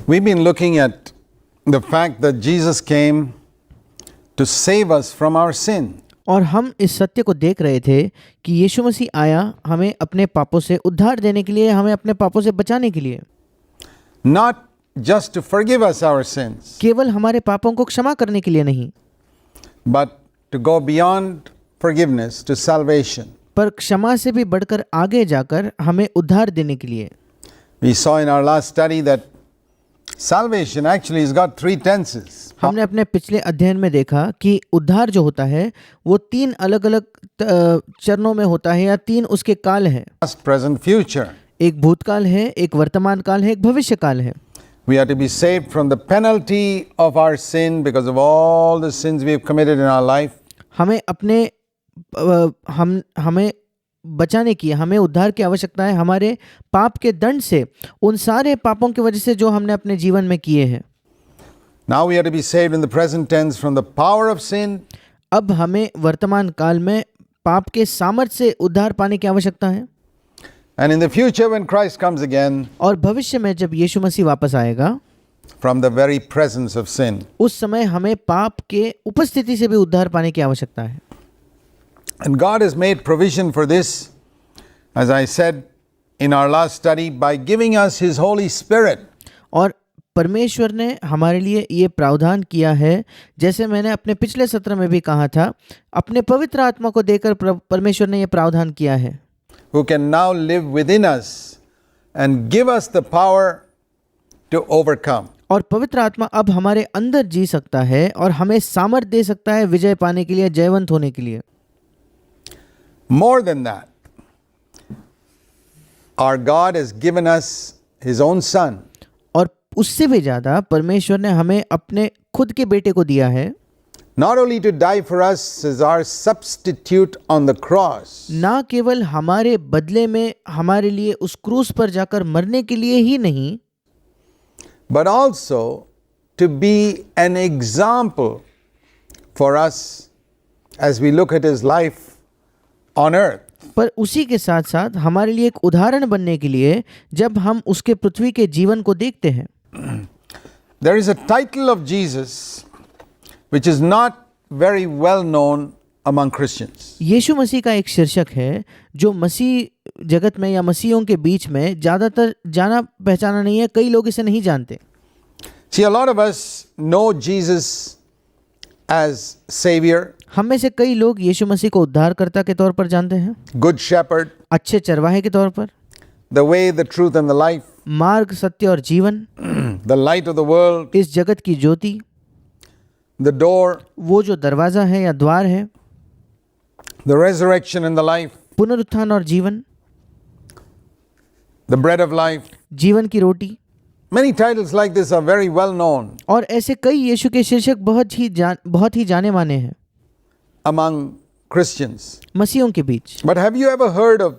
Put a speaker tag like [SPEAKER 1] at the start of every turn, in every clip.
[SPEAKER 1] We've been looking at the fact that Jesus came to save us from our sin.
[SPEAKER 2] और हम इस सत्य को देख रहे थे कि यीशु मसीह आया हमें अपने पापों से उद्धार देने के लिए, हमें अपने पापों से बचाने के लिए,
[SPEAKER 1] Not just to forgive us our sins,
[SPEAKER 2] केवल हमारे पापों को क्षमा करने के लिए नहीं,
[SPEAKER 1] but to go beyond forgiveness to salvation.
[SPEAKER 2] पर क्षमा से भी बढ़कर आगे जाकर हमें उद्धार देने के लिए।
[SPEAKER 1] We saw in our last study that salvation actually has got 3 tenses.
[SPEAKER 2] हमने अपने पिछले अध्ययन में देखा कि उद्धार जो होता है वो 3 अलग अलग चरणों में होता है, या 3 उसके काल हैं।
[SPEAKER 1] Past, present, future.
[SPEAKER 2] एक भूतकाल है, एक वर्तमान काल है, एक भविष्य काल है।
[SPEAKER 1] We are to be saved from the penalty of our sin because of all the sins we have committed in our life.
[SPEAKER 2] हमें बचाने की, हमें उद्धार की आवश्यकता है हमारे पाप के दंड से, उन सारे पापों की वजह से जो हमने अपने जीवन में किए हैं।
[SPEAKER 1] Now we are to be saved in the present tense from the power of sin.
[SPEAKER 2] अब हमें वर्तमान काल में पाप के सामर्थ्य से उद्धार पाने की आवश्यकता है।
[SPEAKER 1] And in the future when Christ comes again,
[SPEAKER 2] और भविष्य में जब यीशु मसीह वापस आएगा,
[SPEAKER 1] from the very presence of sin.
[SPEAKER 2] उस समय हमें पाप के उपस्थिति से भी उद्धार पाने की आवश्यकता है।
[SPEAKER 1] And God has made provision for this, as I said in our last study, by giving us His Holy Spirit.
[SPEAKER 2] और परमेश्वर ने हमारे लिए ये प्रावधान किया है, जैसे मैंने अपने पिछले सत्र में भी कहा था, अपने पवित्र आत्मा को देकर परमेश्वर ने ये प्रावधान किया है,
[SPEAKER 1] Who can now live within us and give us the power to overcome.
[SPEAKER 2] और पवित्र आत्मा अब हमारे अंदर जी सकता है और हमें सामर्थ्य दे सकता है विजय पाने के लिए, जयवंत होने के लिए।
[SPEAKER 1] More than that, our God has given us His own Son.
[SPEAKER 2] और उससे भी ज़्यादा परमेश्वर ने हमें अपने खुद के बेटे को दिया है,
[SPEAKER 1] Not only to die for us as our substitute on the cross,
[SPEAKER 2] ना केवल हमारे बदले में हमारे लिए उस क्रूस पर जाकर मरने के लिए ही नहीं,
[SPEAKER 1] but also to be an example for us as we look at His life on earth.
[SPEAKER 2] पर उसी के साथ साथ हमारे लिए एक उदाहरण बनने के लिए जब हम उसके पृथ्वी के जीवन को देखते हैं।
[SPEAKER 1] There is a title of Jesus which is not very well known among Christians.
[SPEAKER 2] यीशु मसीह का एक शीर्षक है जो मसीह जगत में या मसीहों के बीच में ज़्यादातर जाना पहचाना नहीं है, कई लोग इसे नहीं जानते।
[SPEAKER 1] See, a lot of us know Jesus as Savior,
[SPEAKER 2] हम में से कई लोग यीशु मसीह को उद्धारकर्ता के तौर पर जानते हैं,
[SPEAKER 1] Good Shepherd,
[SPEAKER 2] अच्छे चरवाहे के तौर पर,
[SPEAKER 1] the way, the truth and the life,
[SPEAKER 2] मार्ग, सत्य और जीवन,
[SPEAKER 1] the light of the world,
[SPEAKER 2] इस जगत की ज्योति,
[SPEAKER 1] the door,
[SPEAKER 2] वो जो दरवाज़ा है या द्वार है,
[SPEAKER 1] the resurrection and the life,
[SPEAKER 2] पुनरुत्थान और जीवन,
[SPEAKER 1] the bread of life.
[SPEAKER 2] जीवन की रोटी।
[SPEAKER 1] Many titles like this are very well known
[SPEAKER 2] और ऐसे कई यीशु के शीर्षक बहुत ही जाने माने हैं
[SPEAKER 1] among Christians.
[SPEAKER 2] मसीहों के बीच।
[SPEAKER 1] But have you ever heard of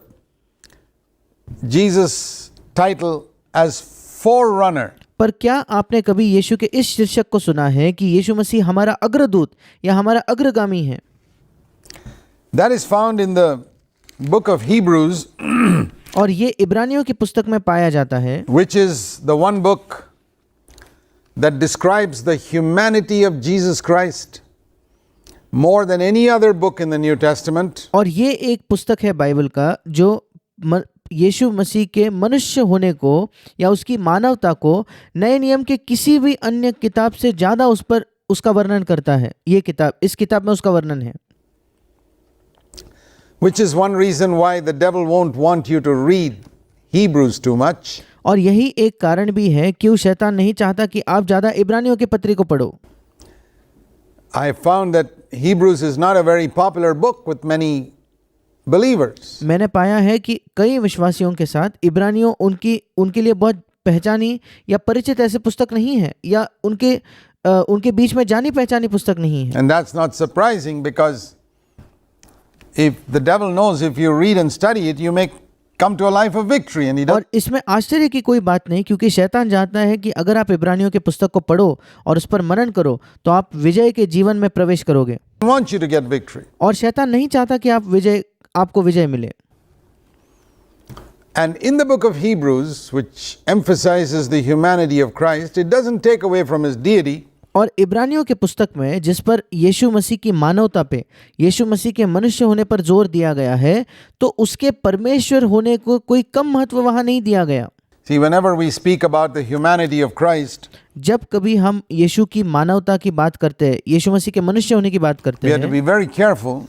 [SPEAKER 1] Jesus' title as forerunner?
[SPEAKER 2] पर क्या आपने कभी यीशु के इस शीर्षक को सुना है कि यीशु मसीह हमारा अग्रदूत या हमारा अग्रगामी है?
[SPEAKER 1] That is found in the book of Hebrews,
[SPEAKER 2] और ये इब्रानियों की पुस्तक में पाया जाता है,
[SPEAKER 1] which is the one book that describes the humanity of Jesus Christ more than any other book in the New Testament.
[SPEAKER 2] और ये एक पुस्तक है बाइबल का जो यीशु मसीह के मनुष्य होने को या उसकी मानवता को नए नियम के किसी भी अन्य किताब से ज़्यादा उस पर उसका वर्णन करता है। ये किताब, इस किताब में उसका वर्णन है।
[SPEAKER 1] Which is one reason why the devil won't want you to read Hebrews too much.
[SPEAKER 2] और यही एक कारण भी है क्यों शैतान नहीं चाहता कि आप ज़्यादा इब्रानियों के पत्री को पढ़ो।
[SPEAKER 1] I found that Hebrews is not a very popular book with many believers.
[SPEAKER 2] मैंने पाया है कि कई विश्वासियों के साथ इब्रानियों उनके लिए बहुत पहचानी या परिचित ऐसे पुस्तक नहीं है, या उनके बीच में जानी पहचानी पुस्तक नहीं है।
[SPEAKER 1] And that's not surprising because if the devil knows if you read and study it, you may come to a life of victory, and he does.
[SPEAKER 2] और इसमें आश्चर्य की कोई बात नहीं, क्योंकि शैतान जानता है कि अगर आप इब्रानियों के पुस्तक को पढ़ो और उस पर मनन करो तो आप विजय के जीवन में प्रवेश करोगे।
[SPEAKER 1] He wants you to get victory.
[SPEAKER 2] और शैतान नहीं चाहता कि आपको विजय मिले।
[SPEAKER 1] And in the book of Hebrews, which emphasizes the humanity of Christ, it doesn't take away from his deity.
[SPEAKER 2] और इब्रानियों के पुस्तक में जिस पर यीशु मसीह की मानवता पे, यीशु मसीह के मनुष्य होने पर जोर दिया गया है, तो उसके परमेश्वर होने को कोई कम महत्व वहाँ नहीं दिया गया।
[SPEAKER 1] See, whenever we speak about the humanity of Christ,
[SPEAKER 2] जब कभी हम यीशु की मानवता की बात करते हैं, यीशु मसीह के मनुष्य होने की बात करते
[SPEAKER 1] we have to
[SPEAKER 2] हैं,
[SPEAKER 1] be very careful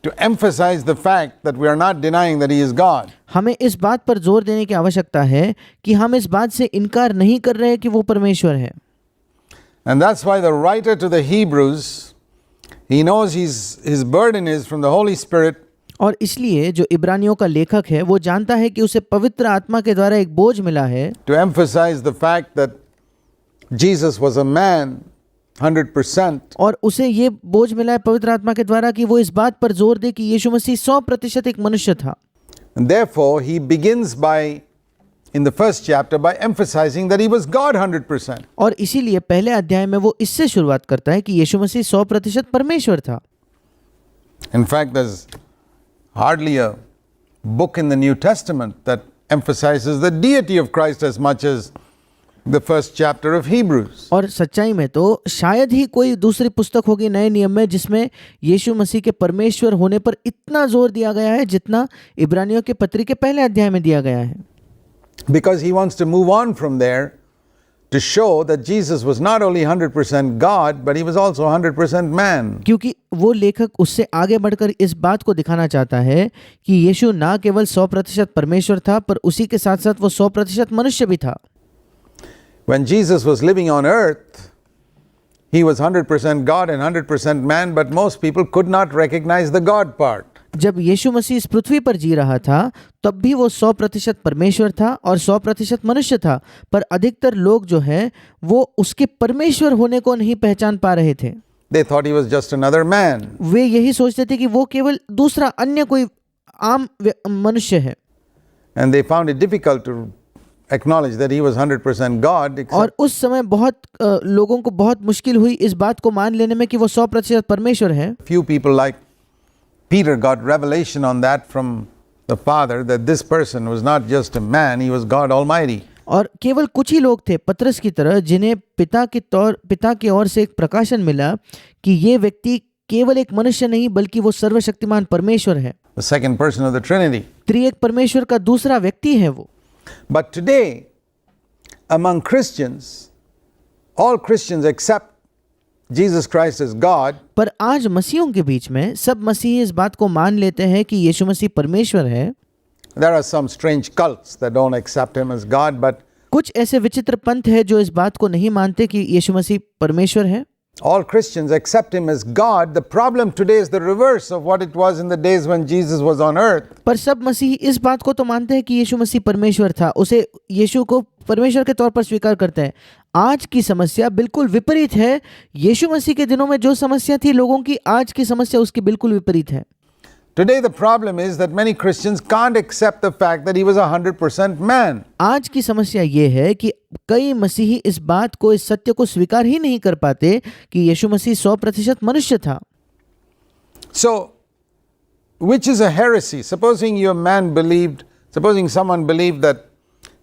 [SPEAKER 1] to emphasize the fact that we are not denying that he is God.
[SPEAKER 2] हमें इस बात पर जोर देने की आवश्यकता है कि हम इस बात से इनकार नहीं कर रहे कि वो परमेश्वर है।
[SPEAKER 1] And that's why the writer to the Hebrews, he knows his burden is from the Holy Spirit,
[SPEAKER 2] और इसलिए जो इब्रानियों का लेखक है वो जानता है कि उसे पवित्र आत्मा के द्वारा एक बोझ मिला है
[SPEAKER 1] to emphasize the fact that Jesus was a man 100%,
[SPEAKER 2] और उसे ये बोझ मिला है पवित्र आत्मा के द्वारा कि वो इस बात पर जोर दे कि यीशु मसीह 100% एक मनुष्य था।
[SPEAKER 1] and therefore he begins by, in the first chapter, by emphasizing that he was God 100%.
[SPEAKER 2] और इसीलिए पहले अध्याय में वो इससे शुरुआत करता है कि यीशु मसीह 100% परमेश्वर था।
[SPEAKER 1] In fact, there's hardly a book in the New Testament that emphasizes the deity of Christ as much as the first chapter of Hebrews.
[SPEAKER 2] और सच्चाई में तो शायद ही कोई दूसरी पुस्तक होगी नए नियम में जिसमें यीशु मसीह के परमेश्वर होने पर इतना जोर दिया गया है जितना इब्रानियों के पत्री के पहले अध्याय में दिया गया है।
[SPEAKER 1] Because he wants to move on from there to show that Jesus was not only 100% God, but he was also 100% man.
[SPEAKER 2] क्योंकि वो लेखक उससे आगे बढ़कर इस बात को दिखाना चाहता है कि यीशु ना केवल 100% परमेश्वर था पर उसी के साथ साथ वो 100% मनुष्य भी था।
[SPEAKER 1] When Jesus was living on earth, he was 100% God and 100% man, but most people could not recognize the God part.
[SPEAKER 2] जब यीशु मसीह इस पृथ्वी पर जी रहा था तब भी वो 100% परमेश्वर था और 100% मनुष्य था, पर अधिकतर लोग जो है वो उसके परमेश्वर होने को नहीं पहचान पा रहे थे।
[SPEAKER 1] They thought he was just another man.
[SPEAKER 2] वे यही सोचते थे कि वो केवल दूसरा अन्य कोई आम मनुष्य है
[SPEAKER 1] And they found it difficult to acknowledge that he was 100% God.
[SPEAKER 2] और उस समय बहुत लोगों को बहुत मुश्किल हुई इस बात को मान लेने में कि वो 100% परमेश्वर है।
[SPEAKER 1] Few people like Peter got revelation on that from the Father, that this person was not just a man, he was God Almighty.
[SPEAKER 2] और केवल कुछ ही लोग थे पतरस की तरह जिन्हें पिता की ओर से एक प्रकाशन मिला कि ये व्यक्ति केवल एक मनुष्य नहीं बल्कि वो सर्वशक्तिमान परमेश्वर है,
[SPEAKER 1] The second person of the Trinity.
[SPEAKER 2] त्रिएक परमेश्वर का दूसरा व्यक्ति है वो।
[SPEAKER 1] But today, among Christians, all Christians accept Jesus Christ as God,
[SPEAKER 2] पर आज मसीहों के बीच में सब मसीही इस बात को मान लेते हैं कि यीशु मसीह परमेश्वर है।
[SPEAKER 1] There are some strange cults that don't accept him as God, but
[SPEAKER 2] कुछ ऐसे विचित्र पंथ है जो इस बात को नहीं मानते कि यीशु मसीह परमेश्वर है।
[SPEAKER 1] all Christians accept him as God. The problem today is the reverse of what it was in the days when Jesus was on earth.
[SPEAKER 2] पर सब मसीही इस बात को तो मानते हैं कि यीशु मसीह परमेश्वर था, उसे यीशु को परमेश्वर के तौर पर स्वीकार करते हैं। आज की समस्या बिल्कुल विपरीत है। यीशु मसीह के दिनों में जो समस्या थी लोगों की, आज की समस्या उसकी बिल्कुल विपरीत है।
[SPEAKER 1] Today the problem is that many Christians can't accept the fact that he was 100% man.
[SPEAKER 2] आज की समस्या ये है कि कई मसीही इस बात को, इस सत्य को स्वीकार ही नहीं कर पाते कि यीशु मसीह 100% मनुष्य था।
[SPEAKER 1] So, which is a heresy? Supposing someone believed that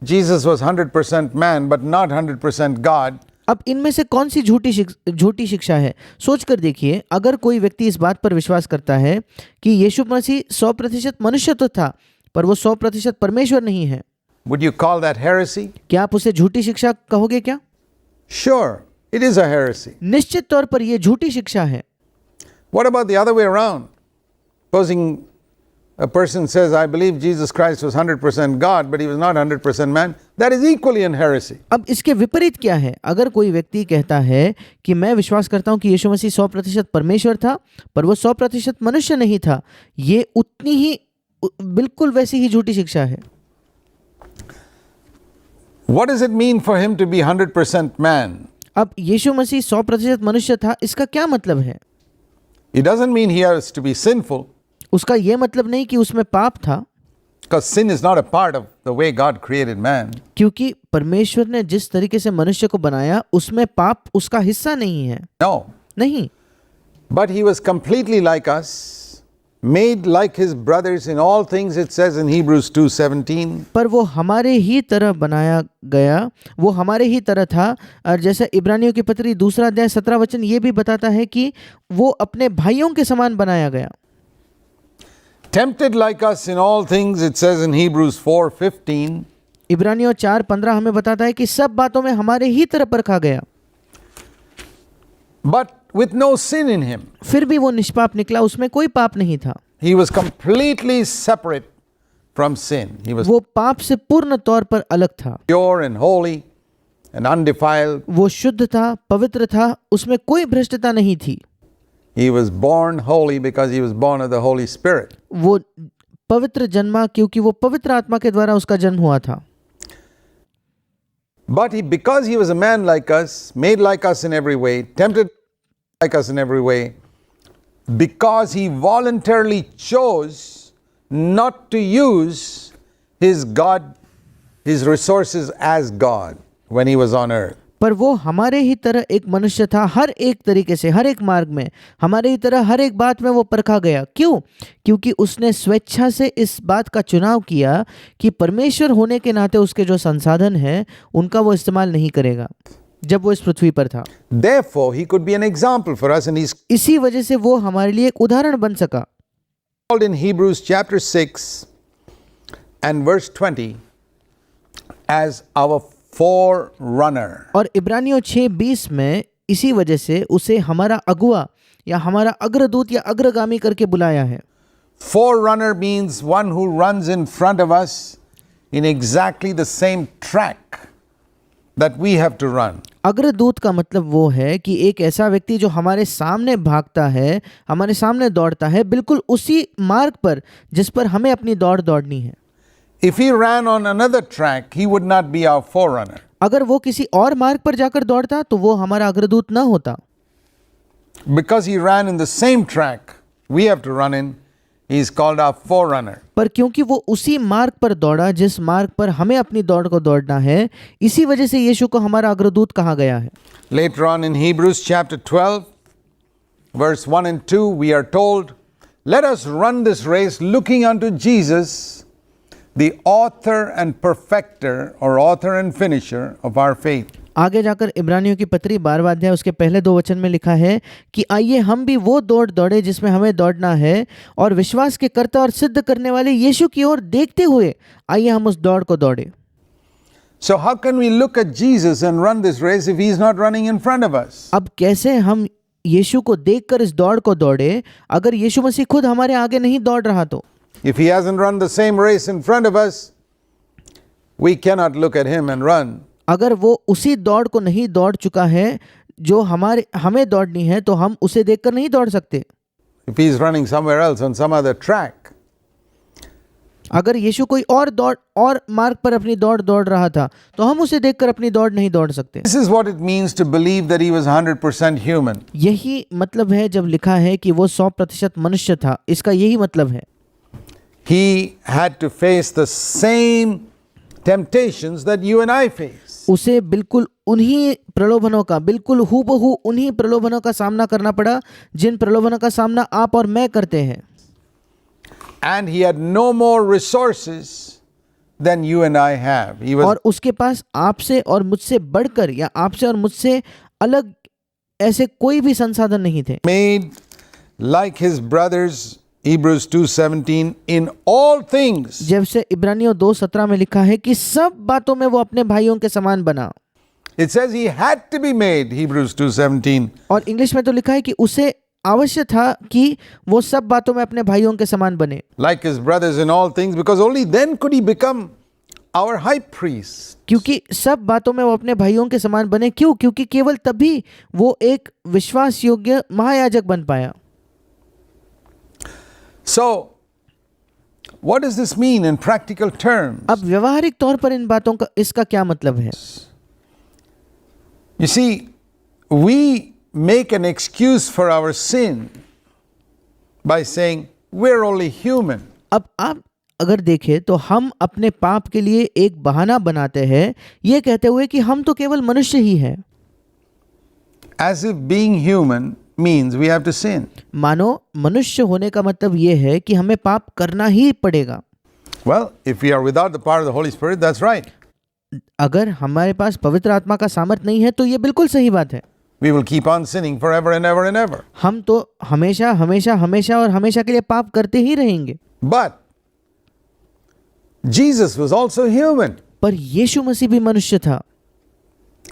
[SPEAKER 1] Jesus was 100% man but not 100% God.
[SPEAKER 2] अब इनमें से कौन सी झूठी शिक्षा है? सोच कर देखिए, अगर कोई व्यक्ति इस बात पर विश्वास करता है कि यीशु मसीह 100% मनुष्य तो था पर वो 100% परमेश्वर नहीं है,
[SPEAKER 1] Would you call that heresy?
[SPEAKER 2] क्या आप उसे झूठी शिक्षा कहोगे क्या?
[SPEAKER 1] Sure, it is a heresy.
[SPEAKER 2] निश्चित तौर पर यह झूठी शिक्षा है।
[SPEAKER 1] What about the other way around? Supposing a person says, I believe Jesus Christ was 100% God, but he was not 100% man. That is equally in heresy.
[SPEAKER 2] अब इसके विपरीत क्या है? अगर कोई व्यक्ति कहता है कि मैं विश्वास करता हूं कि यीशु मसीह 100% परमेश्वर था पर वो 100% मनुष्य नहीं था, ये उतनी ही बिल्कुल वैसी ही झूठी शिक्षा है।
[SPEAKER 1] What does it mean for him to be 100% man?
[SPEAKER 2] अब यीशु मसीह 100% मनुष्य था, इसका क्या मतलब है?
[SPEAKER 1] It doesn't mean he has to be sinful.
[SPEAKER 2] उसका यह मतलब नहीं कि उसमें पाप था,
[SPEAKER 1] because sin is not a part of the way God created man.
[SPEAKER 2] क्योंकि परमेश्वर ने जिस तरीके से मनुष्य को बनाया उसमें पाप उसका हिस्सा नहीं है।
[SPEAKER 1] No.
[SPEAKER 2] नहीं,
[SPEAKER 1] But he was completely like us, made like his brothers in all things, it says in Hebrews 2:17.
[SPEAKER 2] पर वो हमारे ही तरह बनाया गया, वो हमारे ही तरह था। और जैसा इब्रानियों की पत्री 2 अध्याय 17 वचन ये भी बताता है कि वो अपने भाइयों के समान बनाया गया।
[SPEAKER 1] Tempted like us in all things, it says in Hebrews 4:15.
[SPEAKER 2] इब्रानियों 4:15 हमें बताता है कि सब बातों में हमारे ही तरह परखा गया,
[SPEAKER 1] But with no sin in him.
[SPEAKER 2] फिर भी वो निष्पाप निकला, उसमें कोई पाप नहीं था।
[SPEAKER 1] He was completely separate from sin. He was
[SPEAKER 2] वो पाप से पूर्ण तौर पर अलग था,
[SPEAKER 1] pure and holy and undefiled.
[SPEAKER 2] वो शुद्ध था, पवित्र था, उसमें कोई भ्रष्टता नहीं थी।
[SPEAKER 1] He was born holy because he was born of the Holy Spirit.
[SPEAKER 2] वो पवित्र जन्मा क्योंकि वो पवित्र आत्मा के द्वारा उसका जन्म हुआ था।
[SPEAKER 1] But because he was a man like us, made like us in every way, tempted like us in every way, because he voluntarily chose not to use his resources as God when he was on earth.
[SPEAKER 2] पर वो हमारे ही तरह एक मनुष्य था, हर एक तरीके से, हर एक मार्ग में हमारे ही तरह हर एक बात में वो परखा गया। क्यों? क्योंकि उसने स्वेच्छा से इस बात का चुनाव किया कि परमेश्वर होने के नाते उसके जो संसाधन हैं उनका वो इस्तेमाल नहीं करेगा जब वो इस पृथ्वी पर था।
[SPEAKER 1] Therefore, he could be an example for us, and he's
[SPEAKER 2] इसी वजह से वो हमारे लिए एक उदाहरण बन सका।
[SPEAKER 1] called in Hebrews chapter 6 and verse 20 as our forerunner.
[SPEAKER 2] और इब्रानियों 6:20 में इसी वजह से उसे हमारा अगुआ या हमारा अग्रदूत या अग्रगामी करके बुलाया है।
[SPEAKER 1] Forerunner means one who runs in front of us in exactly the same track that we have to run.
[SPEAKER 2] अग्रदूत का मतलब वो है कि एक ऐसा व्यक्ति जो हमारे सामने भागता है, हमारे सामने दौड़ता है, बिल्कुल उसी मार्ग पर जिस पर हमें अपनी दौड़ दौड़नी है।
[SPEAKER 1] If he ran on another track, he would not be our forerunner.
[SPEAKER 2] अगर वो किसी और मार्ग पर जाकर दौड़ता तो वो हमारा अग्रदूत ना होता।
[SPEAKER 1] Because he ran in the same track we have to run in, he is called our forerunner.
[SPEAKER 2] पर क्योंकि वो उसी मार्ग पर दौड़ा जिस मार्ग पर हमें अपनी दौड़ को दौड़ना है, इसी वजह से यीशु को हमारा अग्रदूत कहा गया है।
[SPEAKER 1] Later on in Hebrews chapter 12, verse 1 and 2, we are told, let us run this race looking unto Jesus, the author and perfecter, or author and finisher of our faith.
[SPEAKER 2] आगे जाकर इब्रानियों की पत्री 12वां अध्याय उसके पहले 2 वचन में लिखा है कि आइए हम भी वो दौड़ दौड़े जिसमें हमें दौड़ना है, और विश्वास के कर्ता और सिद्ध करने वाले यीशु की ओर देखते हुए आइए हम उस दौड़ को दौड़े।
[SPEAKER 1] So how can we look at Jesus and run this race if he is not running in front of us?
[SPEAKER 2] अब कैसे हम यीशु को देखकर इस दौड़ को दौड़े अगर यीशु मसीह खुद हमारे आगे नहीं दौड़ रहा तो?
[SPEAKER 1] If he hasn't run the same race in front of us, we cannot look at him and run.
[SPEAKER 2] अगर वो उसी दौड़ को नहीं दौड़ चुका है जो हमें दौड़नी है तो हम उसे देखकर नहीं दौड़ सकते।
[SPEAKER 1] If he is running somewhere else on some other track,
[SPEAKER 2] अगर यीशु कोई और मार्ग पर अपनी दौड़ दौड़ रहा था तो हम उसे देखकर अपनी दौड़ नहीं दौड़ सकते।
[SPEAKER 1] this is what it means to believe that he was 100% human.
[SPEAKER 2] यही मतलब है जब लिखा है कि वो 100% मनुष्य था, इसका यही मतलब है।
[SPEAKER 1] He had to face the same temptations that you and I face.
[SPEAKER 2] उसे बिल्कुल उन्हीं प्रलोभनों का, बिल्कुल हूबहू उन्हीं प्रलोभनों का सामना करना पड़ा जिन प्रलोभनों का सामना आप और मैं करते हैं।
[SPEAKER 1] And he had no more resources than you and I have. He was
[SPEAKER 2] और उसके पास आपसे और मुझसे बढ़कर या आपसे और मुझसे अलग ऐसे कोई भी संसाधन नहीं थे।
[SPEAKER 1] made like his brothers, Hebrews 2:17, in all things.
[SPEAKER 2] जैसे इब्रानियों 2:17 में लिखा है कि सब बातों में वो अपने भाइयों के समान बना।
[SPEAKER 1] It says he had to be made, Hebrews 2:17.
[SPEAKER 2] और इंग्लिश में तो लिखा है कि उसे आवश्यक था कि वो सब बातों में अपने भाइयों के समान बने,
[SPEAKER 1] Like his brothers in all things, because only then could he become our high priest.
[SPEAKER 2] क्योंकि सब बातों में वो अपने भाइयों के समान बने। क्यों? क्योंकि केवल तभी वो एक विश्वास योग्य महायाजक बन पाया।
[SPEAKER 1] So, what does this mean in practical terms?
[SPEAKER 2] अब व्यवहारिक तौर पर इन बातों का इसका क्या मतलब है?
[SPEAKER 1] You see, we make an excuse for our sin by saying we're only human.
[SPEAKER 2] अब आप अगर देखें तो हम अपने पाप के लिए एक बहाना बनाते हैं ये कहते हुए कि हम तो केवल मनुष्य ही हैं।
[SPEAKER 1] As if being human means we have to sin.
[SPEAKER 2] मानो मनुष्य होने का मतलब ये है कि हमें पाप करना ही पड़ेगा।
[SPEAKER 1] Well, if we are without the power of the Holy Spirit, that's right.
[SPEAKER 2] अगर हमारे पास पवित्र आत्मा का सामर्थ नहीं है तो ये बिल्कुल सही बात है।
[SPEAKER 1] We will keep on sinning forever and ever and ever.
[SPEAKER 2] हम तो हमेशा हमेशा हमेशा और हमेशा के लिए पाप करते ही रहेंगे।
[SPEAKER 1] But Jesus was also human.
[SPEAKER 2] पर यीशु मसीह भी मनुष्य था,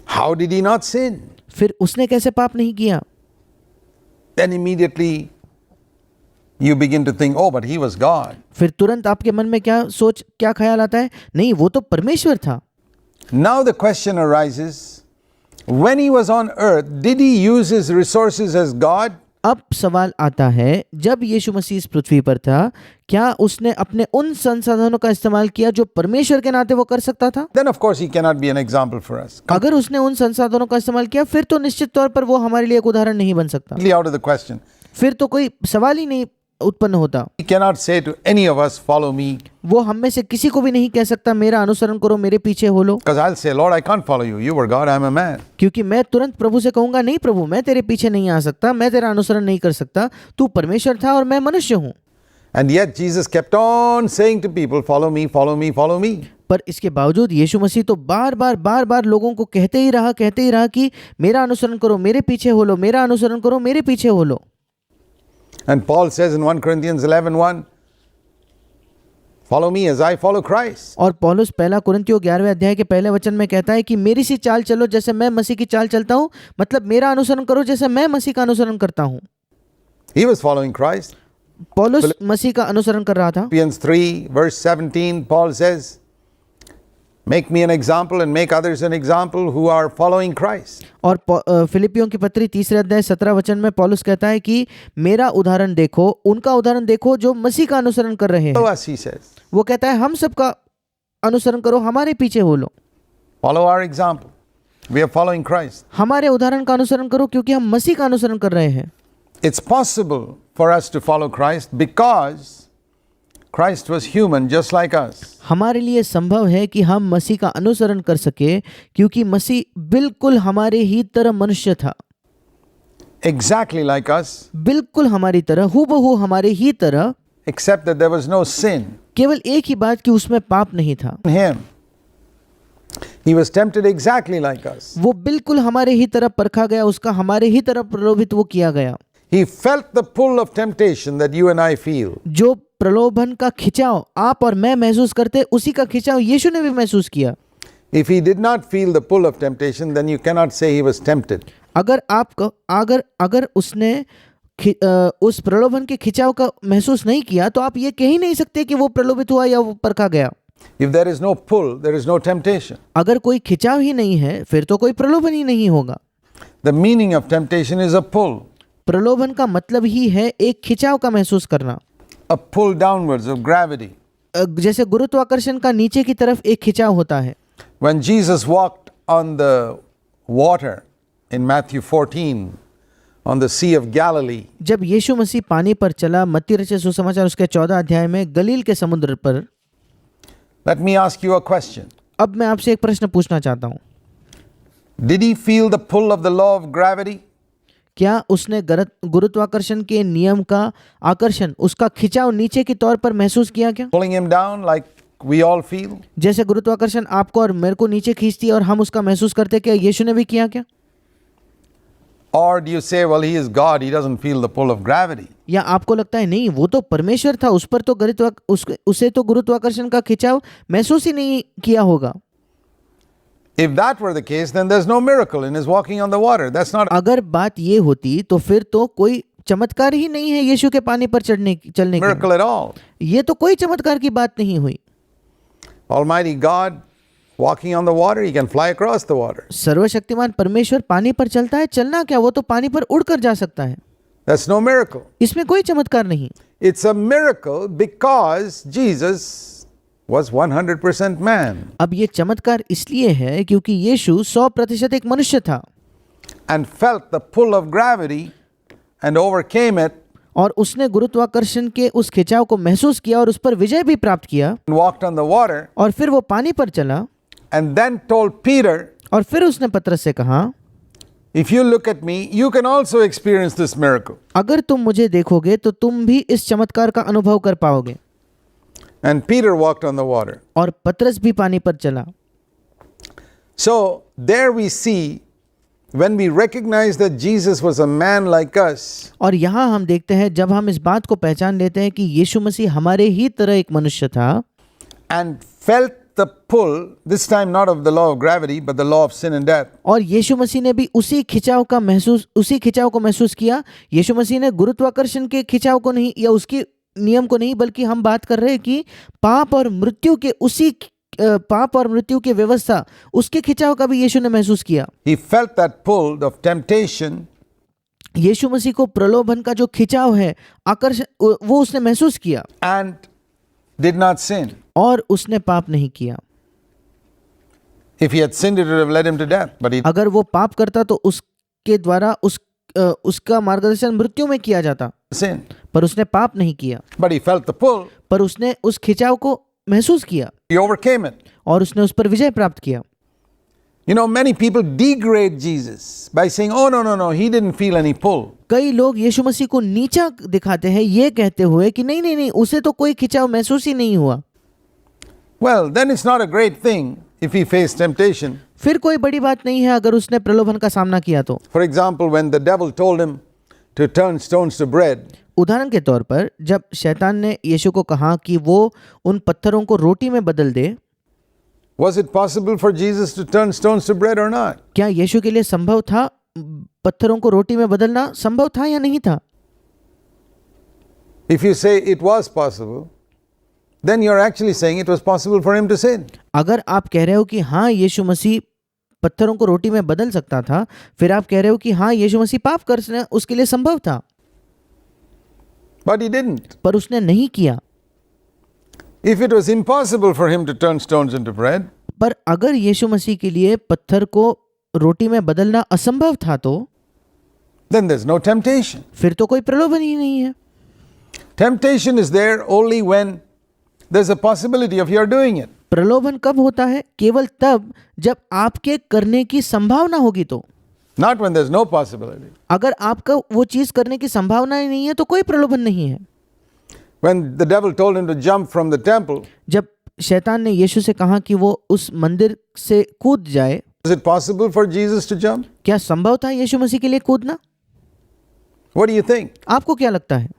[SPEAKER 1] How did he not sin?
[SPEAKER 2] फिर उसने कैसे पाप नहीं किया?
[SPEAKER 1] Then immediately you begin to think, oh, but he was God.
[SPEAKER 2] फिर तुरंत आपके मन में क्या ख्याल आता है? नहीं, वो तो परमेश्वर था।
[SPEAKER 1] Now the question arises, when he was on earth, did he use his resources as God?
[SPEAKER 2] अब सवाल आता है, जब यीशु मसीह इस पृथ्वी पर था, क्या उसने अपने उन संसाधनों का इस्तेमाल किया जो परमेश्वर के नाते वो कर सकता था?
[SPEAKER 1] Then of course he cannot be an example for us.
[SPEAKER 2] अगर उसने उन संसाधनों का इस्तेमाल किया, फिर तो निश्चित तौर पर वो हमारे लिए एक उदाहरण नहीं बन सकता।
[SPEAKER 1] Completely out of the question.
[SPEAKER 2] फिर तो कोई सवाल ही नहीं उत्पन्न होता।
[SPEAKER 1] He cannot say to any of us, follow me.
[SPEAKER 2] वो हम में से किसी को भी नहीं कह सकता, मेरा अनुसरण करो, मेरे पीछे हो लो।
[SPEAKER 1] Because I'll say, Lord, I can't follow you. You were God, I'm a man.
[SPEAKER 2] क्योंकि मैं तुरंत प्रभु से कहूंगा, नहीं प्रभु, मैं तेरे पीछे नहीं आ सकता, मैं तेरा अनुसरण नहीं कर सकता, तू परमेश्वर था और मैं मनुष्य हूँ।
[SPEAKER 1] And yet Jesus kept on saying to people, follow me, follow me, follow me.
[SPEAKER 2] पर इसके बावजूद यीशु मसीह तो बार बार लोगों को कहते ही रहा कि मेरा अनुसरण करो, मेरे पीछे हो लो, मेरा अनुसरण करो, मेरे पीछे हो लो।
[SPEAKER 1] And Paul says in 1 Corinthians 11:1, follow me as I follow Christ.
[SPEAKER 2] और पौलुस पहला कुरिन्थियों 11वें अध्याय के पहले वचन में कहता है कि मेरी सी चाल चलो जैसे मैं मसीह की चाल चलता हूँ, मतलब मेरा अनुसरण करो जैसे मैं मसीह का अनुसरण करता हूँ।
[SPEAKER 1] He was following Christ.
[SPEAKER 2] पौलुस मसीह का अनुसरण कर रहा था।
[SPEAKER 1] Philippians 3 verse 17, Paul says, make me an example and make others an example who are following Christ.
[SPEAKER 2] और फिलिपियों की पत्री 3 अध्याय 17 वचन में पौलुस कहता है कि मेरा उदाहरण देखो, उनका उदाहरण देखो जो मसीह का अनुसरण कर रहे
[SPEAKER 1] Follow
[SPEAKER 2] हैं।
[SPEAKER 1] us, he says.
[SPEAKER 2] वो कहता है हम सबका अनुसरण करो, हमारे पीछे हो लो,
[SPEAKER 1] Follow our example. We are following Christ.
[SPEAKER 2] हमारे उदाहरण का अनुसरण करो क्योंकि हम मसीह का अनुसरण कर रहे हैं।
[SPEAKER 1] It's possible for us to follow Christ because Christ was human just like us.
[SPEAKER 2] हमारे लिए संभव है कि हम मसीह का अनुसरण कर सके क्योंकि मसीह बिल्कुल हमारे ही तरह मनुष्य था,
[SPEAKER 1] Exactly like us,
[SPEAKER 2] बिल्कुल हमारी तरह, हूबहू हमारे ही तरह,
[SPEAKER 1] except that there was no sin
[SPEAKER 2] केवल एक ही बात कि उसमें पाप नहीं था।
[SPEAKER 1] in him. He was tempted exactly like us.
[SPEAKER 2] वो बिल्कुल हमारे ही तरह परखा गया, उसका हमारे ही तरह प्रलोभित वो किया गया।
[SPEAKER 1] He felt the pull of temptation that you and I feel.
[SPEAKER 2] जो प्रलोभन का खिंचाव आप और मैं महसूस करते, उसी का खिंचाव यीशु ने भी महसूस किया।
[SPEAKER 1] If he did not feel the pull of temptation, then you cannot say he was tempted.
[SPEAKER 2] अगर उसने उस प्रलोभन के खिंचाव का महसूस नहीं किया तो आप ये कह ही नहीं सकते कि वो प्रलोभित हुआ या वो परखा गया।
[SPEAKER 1] If there is no pull, there is no temptation.
[SPEAKER 2] अगर कोई खिंचाव ही नहीं है फिर तो कोई प्रलोभन ही नहीं होगा।
[SPEAKER 1] The meaning of temptation is a pull.
[SPEAKER 2] प्रलोभन का मतलब ही है एक खिंचाव का महसूस करना,
[SPEAKER 1] A pull downwards of gravity.
[SPEAKER 2] जैसे गुरुत्वाकर्षण का नीचे की तरफ एक खिंचाव होता है।
[SPEAKER 1] When Jesus walked on the water in Matthew 14 on the Sea of Galilee,
[SPEAKER 2] जब यीशु मसीह पानी पर चला मत्ती रचित सुसमाचार उसके 14 अध्याय में गलील के समुद्र पर,
[SPEAKER 1] let me ask you a question.
[SPEAKER 2] अब मैं आपसे एक प्रश्न पूछना चाहता हूँ,
[SPEAKER 1] Did he feel the pull of the law of gravity?
[SPEAKER 2] क्या उसने गुरुत्वाकर्षण के नियम का आकर्षण, उसका खिंचाव नीचे की तौर पर महसूस किया क्या?
[SPEAKER 1] Pulling him down like we all feel?
[SPEAKER 2] जैसे गुरुत्वाकर्षण आपको और मेरे को नीचे खींचती है और हम उसका महसूस करते, क्या यीशु ने भी किया क्या?
[SPEAKER 1] Or do you say, well, he is God, he doesn't feel the pull of gravity?
[SPEAKER 2] या आपको लगता है नहीं वो तो परमेश्वर था, उस पर तो उसे तो गुरुत्वाकर्षण का खिंचाव महसूस ही नहीं किया होगा।
[SPEAKER 1] If that were the case, then there's no miracle in his walking on the water. That's not
[SPEAKER 2] अगर बात ये होती तो फिर तो कोई चमत्कार ही नहीं है यीशु के पानी पर चलने की।
[SPEAKER 1] miracle at all.
[SPEAKER 2] ये तो कोई चमत्कार की बात नहीं हुई।
[SPEAKER 1] Almighty God walking on the water, he can fly across the water.
[SPEAKER 2] सर्वशक्तिमान परमेश्वर पानी पर चलता है, चलना क्या, वो तो पानी पर उड़कर जा सकता है।
[SPEAKER 1] That's no miracle.
[SPEAKER 2] इसमें कोई चमत्कार नहीं।
[SPEAKER 1] It's a miracle because Jesus was 100% man.
[SPEAKER 2] अब ये चमत्कार इसलिए है क्योंकि यीशु 100% एक मनुष्य था
[SPEAKER 1] And felt the pull of gravity and overcame it.
[SPEAKER 2] और उसने गुरुत्वाकर्षण के उस खिंचाव को महसूस किया और उस पर विजय भी प्राप्त किया।
[SPEAKER 1] And walked on the water.
[SPEAKER 2] और फिर वो पानी पर चला
[SPEAKER 1] And then told Peter,
[SPEAKER 2] और फिर उसने पतरस से कहा,
[SPEAKER 1] if you look at me, you can also experience this miracle.
[SPEAKER 2] अगर तुम मुझे देखोगे तो तुम भी इस चमत्कार का अनुभव कर पाओगे।
[SPEAKER 1] And Peter walked on the water.
[SPEAKER 2] और पतरस भी पानी पर चला।
[SPEAKER 1] So there we see, when we recognize that Jesus was a man like us,
[SPEAKER 2] और यहाँ हम देखते हैं जब हम इस बात को पहचान लेते हैं कि यीशु मसीह हमारे ही तरह एक मनुष्य था
[SPEAKER 1] and felt the pull, this time not of the law of gravity, but the law of sin and death.
[SPEAKER 2] और यीशु मसीह ने भी उसी खिंचाव को महसूस किया। यीशु मसीह ने गुरुत्वाकर्षण के खिंचाव को नहीं या उसकी नियम को नहीं, बल्कि हम बात कर रहे हैं कि पाप और मृत्यु के व्यवस्था, उसके खिंचाव का भी यीशु ने महसूस किया।
[SPEAKER 1] He felt that pull of temptation
[SPEAKER 2] यीशु मसीह को प्रलोभन का जो खिंचाव है, आकर्षण, वो उसने महसूस किया
[SPEAKER 1] and did not sin.
[SPEAKER 2] और उसने पाप नहीं किया।
[SPEAKER 1] If he had sinned, it would have led him to death. But he
[SPEAKER 2] अगर वो पाप करता तो उसके द्वारा उसका मार्गदर्शन मृत्यु में किया जाता,
[SPEAKER 1] sinned.
[SPEAKER 2] पर उसने पाप नहीं किया।
[SPEAKER 1] But he felt the pull.
[SPEAKER 2] पर उसने उस खिंचाव को महसूस किया
[SPEAKER 1] He overcame it.
[SPEAKER 2] और उसने उस पर विजय प्राप्त किया।
[SPEAKER 1] You know, many people degrade Jesus by saying, oh, no, he didn't feel any pull.
[SPEAKER 2] कई लोग यीशु मसीह को नीचा दिखाते हैं ये कहते हुए कि नहीं, उसे तो कोई खिंचाव महसूस ही नहीं हुआ।
[SPEAKER 1] Well, then it's not a great thing if he faced temptation.
[SPEAKER 2] फिर कोई बड़ी बात नहीं है अगर उसने प्रलोभन का सामना किया तो।
[SPEAKER 1] For example, when the devil told him to turn stones to bread,
[SPEAKER 2] उदाहरण के तौर पर जब शैतान ने यीशु को कहा कि वो उन पत्थरों को रोटी में बदल दे,
[SPEAKER 1] was it possible for Jesus to turn stones to bread or not?
[SPEAKER 2] क्या यीशु के लिए संभव था पत्थरों को रोटी में बदलना? संभव था या नहीं था?
[SPEAKER 1] If you say it was possible, then you're actually saying it was possible for him to sin.
[SPEAKER 2] अगर आप कह रहे हो कि हाँ यीशु मसीह पत्थरों को रोटी में बदल सकता था, फिर आप कह रहे हो कि हाँ यीशु मसीह पाप करना उसके लिए संभव था।
[SPEAKER 1] But he didn't.
[SPEAKER 2] पर उसने नहीं किया।
[SPEAKER 1] If it was impossible for him to turn stones into bread,
[SPEAKER 2] पर अगर यीशु मसीह के लिए पत्थर को रोटी में बदलना असंभव था तो
[SPEAKER 1] then there's no temptation.
[SPEAKER 2] फिर तो कोई प्रलोभन ही नहीं है।
[SPEAKER 1] Temptation is there only when there's a possibility of your doing it.
[SPEAKER 2] प्रलोभन कब होता है? केवल तब जब आपके करने की संभावना होगी तो।
[SPEAKER 1] Not when there's no possibility.
[SPEAKER 2] अगर आपका वो चीज करने की संभावना ही नहीं है तो कोई प्रलोभन नहीं है।
[SPEAKER 1] When the devil told him to jump from the temple,
[SPEAKER 2] जब शैतान ने यीशु से कहा कि वो उस मंदिर से कूद जाए,
[SPEAKER 1] was it possible for Jesus to jump?
[SPEAKER 2] क्या संभव था यीशु मसीह के लिए कूदना?
[SPEAKER 1] What do you think?
[SPEAKER 2] आपको क्या लगता है?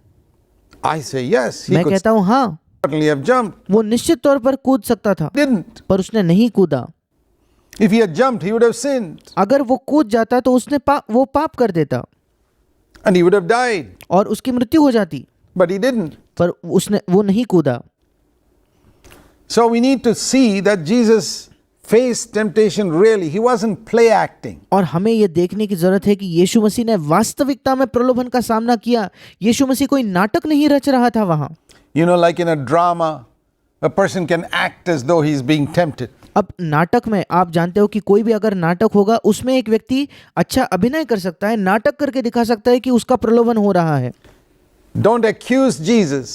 [SPEAKER 1] I say yes, he
[SPEAKER 2] मैं
[SPEAKER 1] could
[SPEAKER 2] कहता हूँ हाँ,
[SPEAKER 1] certainly have jumped.
[SPEAKER 2] वो निश्चित तौर पर कूद सकता था,
[SPEAKER 1] Didn't.
[SPEAKER 2] पर उसने नहीं कूदा।
[SPEAKER 1] If he had jumped, he would have sinned
[SPEAKER 2] अगर वो कूद जाता तो वो पाप कर देता
[SPEAKER 1] and he would have died.
[SPEAKER 2] और उसकी मृत्यु हो जाती,
[SPEAKER 1] But he didn't.
[SPEAKER 2] पर वो नहीं कूदा।
[SPEAKER 1] So we need to see that Jesus faced temptation really. He wasn't play acting.
[SPEAKER 2] और हमें ये देखने की जरूरत है कि यीशु मसीह ने वास्तविकता में प्रलोभन का सामना किया। यीशु मसीह कोई नाटक नहीं रच रहा था वहां।
[SPEAKER 1] You know, like in a drama, a person can act as though he's being tempted.
[SPEAKER 2] अब नाटक में आप जानते हो कि कोई भी अगर नाटक होगा उसमें एक व्यक्ति अच्छा अभिनय कर सकता है, नाटक करके दिखा सकता है कि उसका प्रलोभन हो रहा है।
[SPEAKER 1] Don't accuse Jesus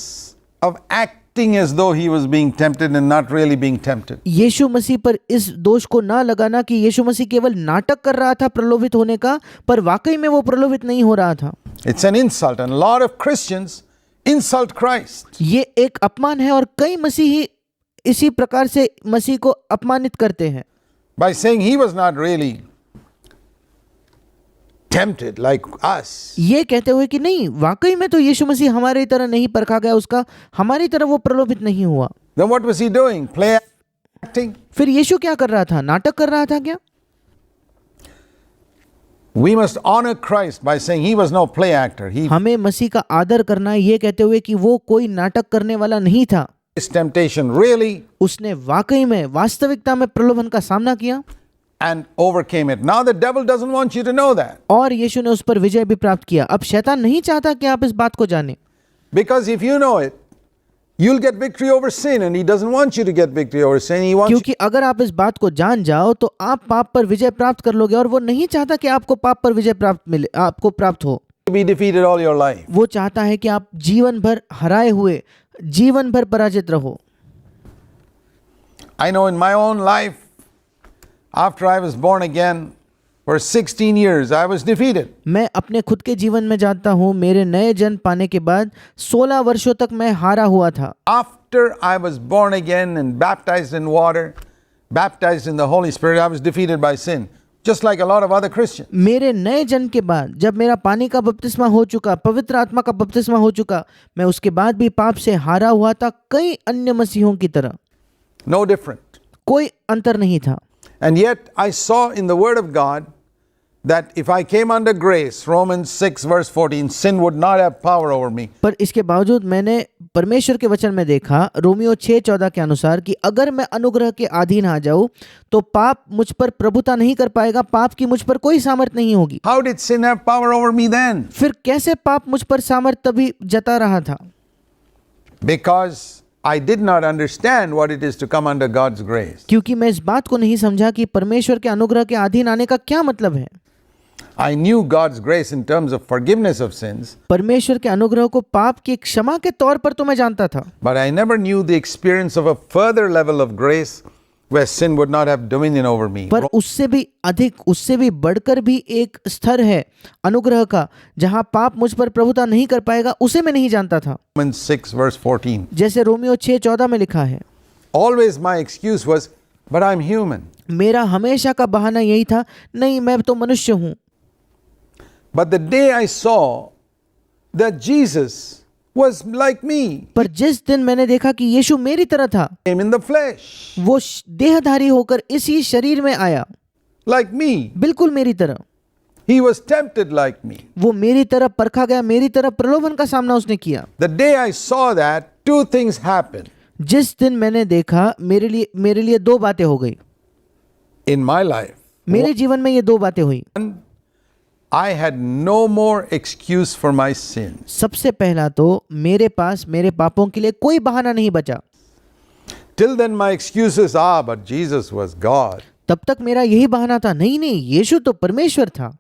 [SPEAKER 1] of acting as though he was being tempted and not really being tempted.
[SPEAKER 2] यीशु मसीह पर इस दोष को ना लगाना कि यीशु मसीह केवल नाटक कर रहा था प्रलोभित होने का, पर वाकई में वो प्रलोभित नहीं हो रहा था।
[SPEAKER 1] It's an insult, and a lot of Christians insult Christ.
[SPEAKER 2] ये एक अपमान है और कई मसीही इसी प्रकार से मसीह को अपमानित करते हैं
[SPEAKER 1] By saying he was not really tempted like us.
[SPEAKER 2] ये कहते हुए कि नहीं, वाकई में तो यीशु मसीह हमारी तरह नहीं परखा गया, उसका हमारी तरह वो प्रलोभित नहीं हुआ।
[SPEAKER 1] Then what was he doing? Play acting?
[SPEAKER 2] फिर यीशु क्या कर रहा था? नाटक कर रहा था क्या?
[SPEAKER 1] We must honor Christ by saying he was no play actor. He
[SPEAKER 2] हमें मसीह का आदर करना है ये कहते हुए कि वो कोई नाटक करने वाला नहीं था।
[SPEAKER 1] faced temptation really
[SPEAKER 2] उसने वाकई में वास्तविकता में प्रलोभन का सामना किया
[SPEAKER 1] and overcame it. Now the devil doesn't want you to know that.
[SPEAKER 2] और यीशु ने उस पर विजय भी प्राप्त किया। अब शैतान नहीं चाहता कि आप इस बात को जानें,
[SPEAKER 1] Because if you know it, you'll get victory over sin, and he doesn't want you to get victory over sin. He wants you
[SPEAKER 2] क्योंकि अगर आप इस बात को जान जाओ तो आप पाप पर विजय प्राप्त कर लोगे और वो नहीं चाहता कि आपको पाप पर विजय आपको प्राप्त हो।
[SPEAKER 1] to be defeated all your life.
[SPEAKER 2] वो चाहता है कि आप जीवन भर हराए हुए, जीवन भर पराजित रहो।
[SPEAKER 1] I know in my own life, after I was born again, For 16 years, I was defeated.
[SPEAKER 2] मैं अपने खुद के जीवन में जानता हूँ, मेरे नए जन्म पाने के बाद 16 वर्षों तक मैं हारा हुआ था।
[SPEAKER 1] After I was born again and baptized in water, baptized in the Holy Spirit, I was defeated by sin, just like a lot of other Christians.
[SPEAKER 2] मेरे नए जन्म के बाद जब मेरा पानी का बपतिस्मा हो चुका, पवित्र आत्मा का बपतिस्मा हो चुका, मैं उसके बाद भी पाप से हारा हुआ था, कई अन्य मसीहों की तरह।
[SPEAKER 1] No different.
[SPEAKER 2] कोई अंतर नहीं था।
[SPEAKER 1] And yet I saw in the Word of God that if I came under grace, Romans 6 verse 14, sin would not have power over me.
[SPEAKER 2] पर इसके बावजूद मैंने परमेश्वर के वचन में देखा, रोमियो 6:14 के अनुसार, कि अगर मैं अनुग्रह के अधीन आ जाऊं तो पाप मुझ पर प्रभुता नहीं कर पाएगा, पाप की मुझ पर कोई सामर्थ नहीं होगी।
[SPEAKER 1] How did sin have power over me then?
[SPEAKER 2] फिर कैसे पाप मुझ पर सामर्थ तभी जता रहा था?
[SPEAKER 1] Because I did not understand what it is to come under God's grace.
[SPEAKER 2] क्योंकि मैं इस बात को नहीं समझा कि परमेश्वर के अनुग्रह के अधीन आने का क्या मतलब है।
[SPEAKER 1] I knew God's grace in terms of forgiveness of sins,
[SPEAKER 2] परमेश्वर के अनुग्रह को पाप की क्षमा के तौर पर तो मैं जानता था,
[SPEAKER 1] but I never knew the experience of a further level of grace where sin would not have dominion over me.
[SPEAKER 2] पर उससे भी अधिक, उससे भी बढ़कर भी एक स्तर है अनुग्रह का, जहां पाप मुझ पर प्रभुता नहीं कर पाएगा, उसे मैं नहीं जानता था।
[SPEAKER 1] Romans 6 verse 14.
[SPEAKER 2] जैसे रोमियो 6:14 में लिखा है,
[SPEAKER 1] Always my excuse was, but I'm human.
[SPEAKER 2] मेरा हमेशा का बहाना यही था, नहीं मैं तो मनुष्य हूं।
[SPEAKER 1] But the day I saw that Jesus was like me,
[SPEAKER 2] पर जिस दिन मैंने देखा कि यीशु मेरी तरह था,
[SPEAKER 1] came in the flesh,
[SPEAKER 2] वो देहधारी होकर इसी शरीर में आया,
[SPEAKER 1] like me.
[SPEAKER 2] बिल्कुल मेरी तरह,
[SPEAKER 1] He was tempted like me.
[SPEAKER 2] वो मेरी तरह परखा गया, मेरी तरह प्रलोभन का सामना उसने किया।
[SPEAKER 1] The day I saw that, two things happened
[SPEAKER 2] जिस दिन मैंने देखा, मेरे लिए दो बातें हो गई।
[SPEAKER 1] in my life.
[SPEAKER 2] मेरे जीवन में ये दो बातें हुई।
[SPEAKER 1] One, I had no more excuse for my sins.
[SPEAKER 2] सबसे पहला तो मेरे पास मेरे पापों के लिए कोई बहाना नहीं बचा।
[SPEAKER 1] Till then my excuses, but Jesus was God.
[SPEAKER 2] तब तक मेरा यही बहाना था, नहीं नहीं यीशु तो परमेश्वर था।